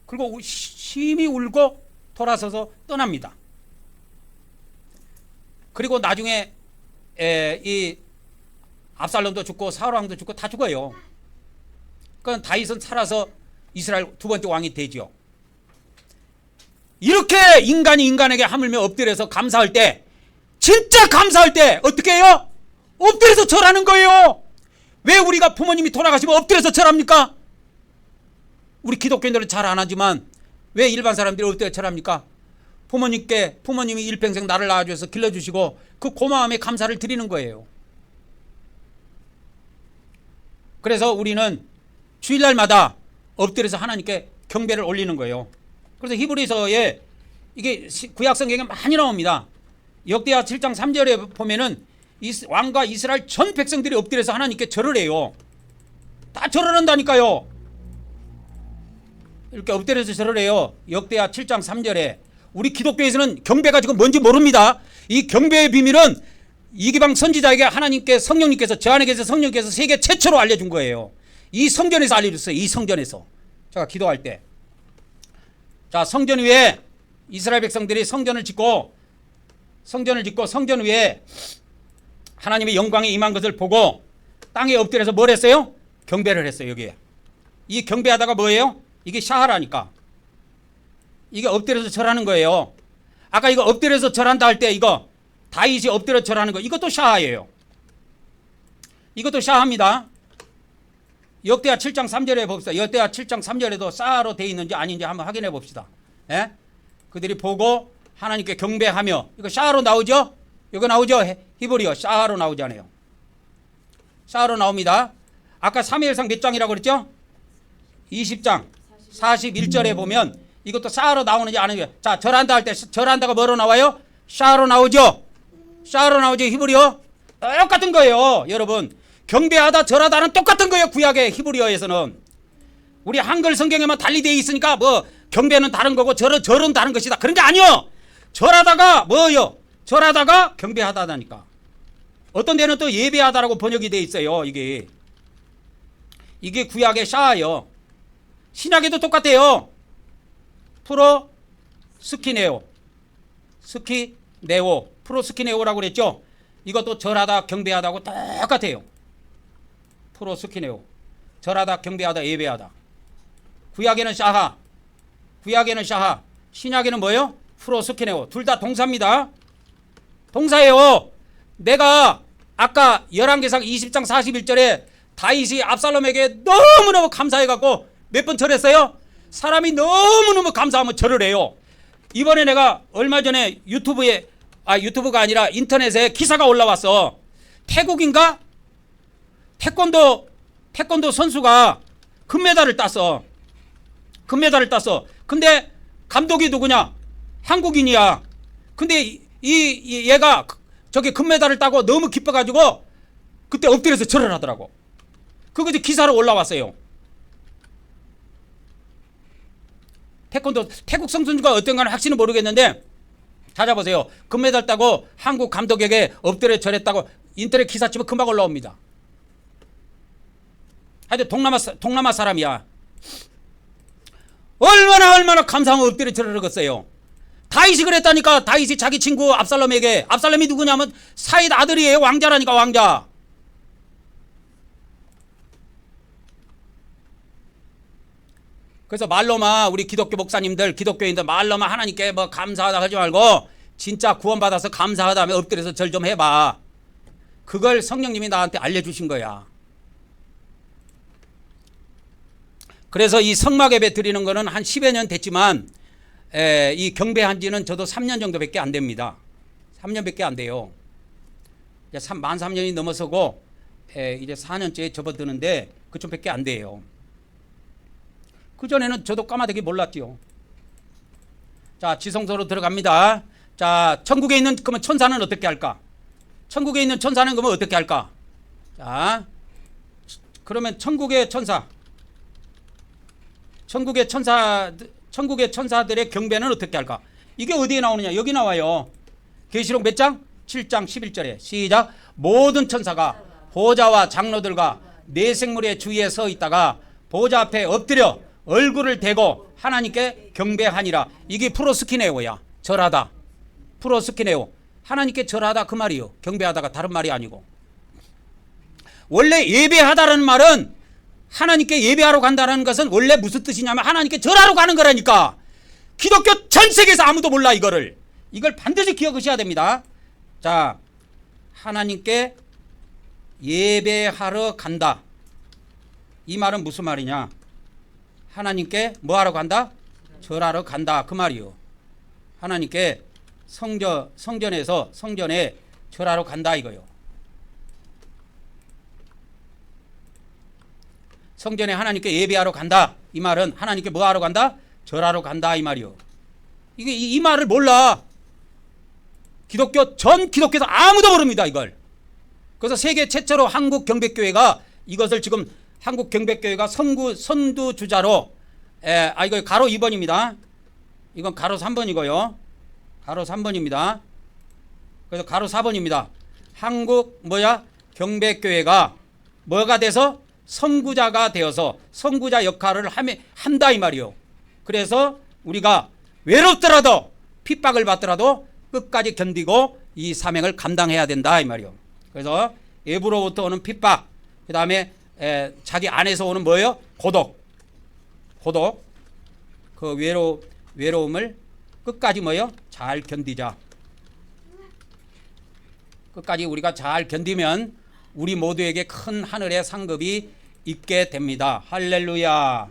그리고 심히 울고 돌아서서 떠납니다. 그리고 나중에 이 압살롬도 죽고 사울왕도 죽고 다 죽어요. 그러니까 다윗은 살아서 이스라엘 2번째 왕이 되죠. 이렇게 인간이 인간에게 하물며 엎드려서 감사할 때, 진짜 감사할 때 어떻게 해요? 엎드려서 절하는 거예요. 왜 우리가 부모님이 돌아가시면 엎드려서 절합니까? 우리 기독교인들은 잘 안 하지만 왜 일반 사람들이 엎드려 절합니까? 부모님이 일평생 나를 낳아주셔서 길러주시고 그 고마움에 감사를 드리는 거예요. 그래서 우리는 주일날마다 엎드려서 하나님께 경배를 올리는 거예요. 그래서 히브리서에 이게 구약 성경에 많이 나옵니다. 역대하 7장 3절에 보면은 왕과 이스라엘 전 백성들이 엎드려서 하나님께 절을 해요. 다 절을 한다니까요. 이렇게 엎드려서 절을 해요. 역대하 7장 3절에. 우리 기독교에서는 경배가 지금 뭔지 모릅니다. 이 경배의 비밀은 이기방 선지자에게 하나님께 성령님께서 저 안에 계셔 성령님께서 세계 최초로 알려준 거예요. 이 성전에서 알려줬어요. 이 성전에서. 제가 기도할 때. 자, 성전 위에 이스라엘 백성들이 성전을 짓고 성전 위에 하나님의 영광이 임한 것을 보고 땅에 엎드려서 뭘 했어요? 경배를 했어요. 여기에. 이 경배하다가 뭐예요? 이게 샤하라니까. 이게 엎드려서 절하는 거예요. 아까 이거 엎드려서 절한다 할 때 이거 다윗이 엎드려 절하는 거 이것도 샤하예요. 이것도 샤하입니다. 역대하 7장 3절에 봅시다. 역대하 7장 3절에도 샤하로 되어 있는지 아닌지 한번 확인해 봅시다. 예? 그들이 보고 하나님께 경배하며 이거 샤하로 나오죠? 이거 나오죠? 히브리어 샤하로 나오잖아요. 샤하로 나옵니다. 아까 사무엘상 몇 장이라고 그랬죠? 20장 41절에 보면 이것도 샤하로 나오는지 아는지. 자, 절한다 할 때 절한다가 뭐로 나와요? 샤하로 나오죠? 샤하로 나오죠? 히브리어? 똑같은 거예요. 여러분 경배하다 절하다는 똑같은 거예요. 구약의 히브리어에서는. 우리 한글 성경에만 달리 되어 있으니까 뭐 경배는 다른 거고 절은 다른 것이다 그런 게 아니요. 절하다가 뭐요? 절하다가 경배하다니까. 어떤 데는 또 예배하다라고 번역이 되어 있어요. 이게 구약의 샤하요. 신약에도 똑같아요. 프로 스키네오 프로 스키네오라고 그랬죠. 이것도 절하다 경배하다고 똑같아요. 프로 스키네오 절하다 경배하다 예배하다. 구약에는 샤하 신약에는 뭐예요? 프로 스키네오. 둘 다 동사입니다. 동사예요. 내가 아까 열왕기상 20장 41절에 다윗이 압살롬에게 너무너무 감사해갖고 몇 번 절했어요? 사람이 너무너무 감사하면 절을 해요. 이번에 내가 얼마 전에 유튜브가 아니라 인터넷에 기사가 올라왔어. 태국인가? 태권도 선수가 금메달을 땄어. 근데 감독이 누구냐? 한국인이야. 근데 얘가 저기 금메달을 따고 너무 기뻐가지고 그때 엎드려서 절을 하더라고. 그거 이제 기사로 올라왔어요. 태국 선수가 어떤가는 확실히 모르겠는데 찾아보세요. 금메달 따고 한국 감독에게 엎드려 절했다고 인터넷 기사 치면 금방 올라옵니다. 하여튼 동남아 사람이야. 얼마나 감사하면 엎드려 절을 하겠어요. 다윗이 그랬다니까. 다윗이 자기 친구 압살롬에게. 압살롬이 누구냐면 사윗 아들이에요. 왕자라니까 왕자. 그래서 말로만 우리 기독교 목사님들 기독교인들 말로만 하나님께 뭐 감사하다 하지 말고 진짜 구원받아서 감사하다며 엎드려서 절 좀 해봐. 그걸 성령님이 나한테 알려주신 거야. 그래서 이 성막 예배 드리는 거는 한 10여 년 됐지만 이 경배한 지는 저도 3년 정도밖에 안 됩니다. 3년밖에 안 돼요. 이제 만 3년이 넘어서고 이제 4년째에 접어드는데 그쯤밖에 안 돼요. 그전에는 저도 까마득히 몰랐지요. 자, 지성소로 들어갑니다. 자, 천국에 있는 그러면 천사는 어떻게 할까? 천국에 있는 천사는 그러면 어떻게 할까? 자, 그러면 천국의 천사들의 경배는 어떻게 할까? 이게 어디에 나오느냐? 여기 나와요. 계시록 몇 장? 7장 11절에 시작. 모든 천사가 보좌와 장로들과 네 생물의 주위에 서 있다가 보좌 앞에 엎드려 얼굴을 대고 하나님께 경배하니라. 이게 프로스키네오야. 절하다. 프로스키네오. 하나님께 절하다 그 말이요. 경배하다가 다른 말이 아니고. 원래 예배하다라는 말은 하나님께 예배하러 간다는 것은 원래 무슨 뜻이냐면 하나님께 절하러 가는 거라니까. 기독교 전 세계에서 아무도 몰라 이거를. 이걸 반드시 기억하셔야 됩니다. 자, 하나님께 예배하러 간다. 이 말은 무슨 말이냐? 하나님께 뭐 하러 간다? 절하러 간다 그 말이요. 하나님께 성전에 절하러 간다 이거요. 성전에 하나님께 예배하러 간다. 이 말은 하나님께 뭐 하러 간다? 절하러 간다 이 말이요. 이게 이 말을 몰라. 전 기독교에서 아무도 모릅니다 이걸. 그래서 세계 최초로 한국 경배교회가 이것을 지금 한국 경배교회가 선두주자로 이거 가로 2번입니다. 이건 가로 3번이고요. 가로 3번입니다. 그래서 가로 4번입니다. 한국 경배교회가 뭐가 돼서 선구자가 되어서 선구자 역할을 한다 이 말이요. 그래서 우리가 외롭더라도 핍박을 받더라도 끝까지 견디고 이 사명을 감당해야 된다 이 말이요. 그래서 외부로부터 오는 핍박, 그 다음에 자기 안에서 오는 뭐예요? 고독. 그 외로움을 끝까지 잘 견디자. 끝까지 우리가 잘 견디면 우리 모두에게 큰 하늘의 상급이 있게 됩니다. 할렐루야.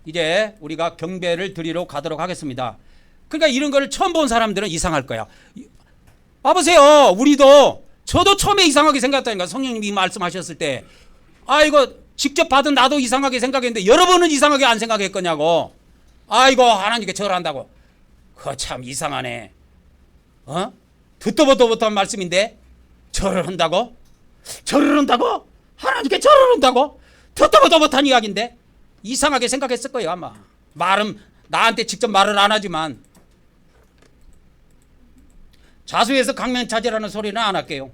이제 우리가 경배를 드리러 가도록 하겠습니다. 그러니까 이런 걸 처음 본 사람들은 이상할 거야. 봐보세요. 저도 처음에 이상하게 생각했다니까. 성령님이 말씀하셨을 때 이거 직접 받은 나도 이상하게 생각했는데 여러분은 이상하게 안 생각했거냐고. 이거 하나님께 절한다고. 그거 참 이상하네. 듣도 보도 못한 말씀인데 절을 한다고? 하나님께 절을 한다고? 듣도 보도 못한 이야기인데 이상하게 생각했을 거예요 아마. 말은 나한테 직접 말을 안 하지만 자수해서 강면차지라는 소리는 안 할게요.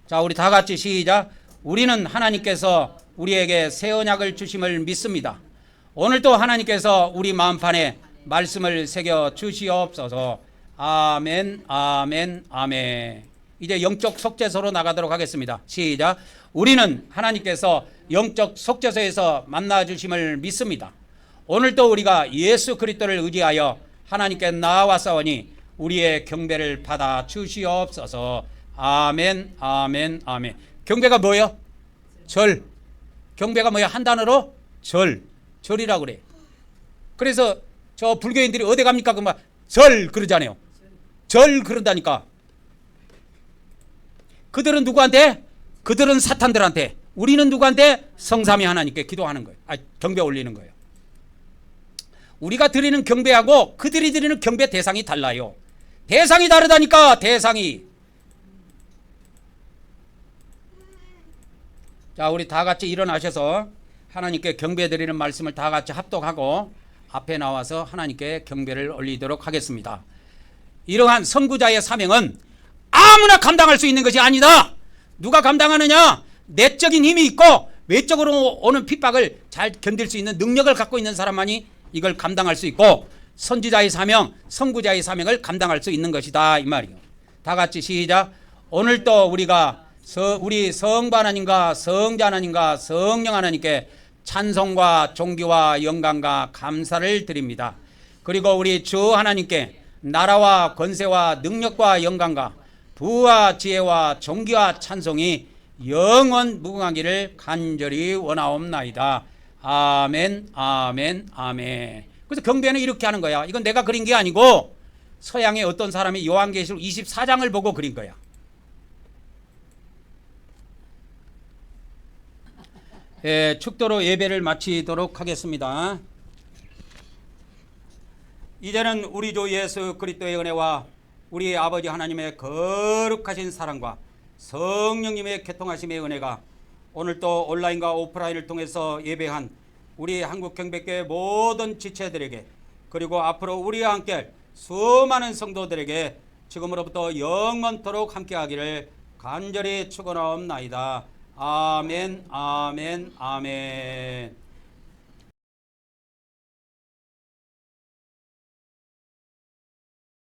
자, 우리 다 같이 시작. 우리는 하나님께서 우리에게 새 언약을 주심을 믿습니다. 오늘도 하나님께서 우리 마음판에 말씀을 새겨 주시옵소서. 아멘, 아멘, 아멘. 이제 영적 속죄소로 나가도록 하겠습니다. 시작. 우리는 하나님께서 영적 속죄소에서 만나 주심을 믿습니다. 오늘도 우리가 예수 그리스도를 의지하여 하나님께 나아왔사오니 우리의 경배를 받아 주시옵소서. 아멘, 아멘, 아멘. 경배가 뭐예요? 절. 경배가 뭐야? 한 단어로 절이라고 그래. 그래서 저 불교인들이 어디 갑니까? 그만 절 그러잖아요. 절 그런다니까. 그들은 누구한테? 그들은 사탄들한테. 우리는 누구한테? 성삼위 하나님께 기도하는 거예요. 경배 올리는 거예요. 우리가 드리는 경배하고 그들이 드리는 경배 대상이 달라요. 대상이 다르다니까. 대상이. 자, 우리 다 같이 일어나셔서 하나님께 경배 드리는 말씀을 다 같이 합독하고 앞에 나와서 하나님께 경배를 올리도록 하겠습니다. 이러한 선구자의 사명은 아무나 감당할 수 있는 것이 아니다. 누가 감당하느냐? 내적인 힘이 있고 외적으로 오는 핍박을 잘 견딜 수 있는 능력을 갖고 있는 사람만이 이걸 감당할 수 있고 선지자의 사명, 선구자의 사명을 감당할 수 있는 것이다 이 말이요. 다 같이 시작. 오늘도 우리가 우리 성부 하나님과 성자 하나님과 성령 하나님께 찬송과 존귀와 영광과 감사를 드립니다. 그리고 우리 주 하나님께 나라와 권세와 능력과 영광과 부와 지혜와 존귀와 찬송이 영원 무궁하기를 간절히 원하옵나이다. 아멘, 아멘, 아멘. 그래서 경배는 이렇게 하는 거야. 이건 내가 그린 게 아니고 서양의 어떤 사람이 요한계시록 24장을 보고 그린 거야. 축도로 예배를 마치도록 하겠습니다. 이제는 우리 주 예수 그리스도의 은혜와 우리 아버지 하나님의 거룩하신 사랑과 성령님의 교통하심의 은혜가 오늘 또 온라인과 오프라인을 통해서 예배한 우리 한국경배교회 모든 지체들에게 그리고 앞으로 우리와 함께 수많은 성도들에게 지금으로부터 영원토록 함께하기를 간절히 축원하옵나이다. 아멘, 아멘, 아멘.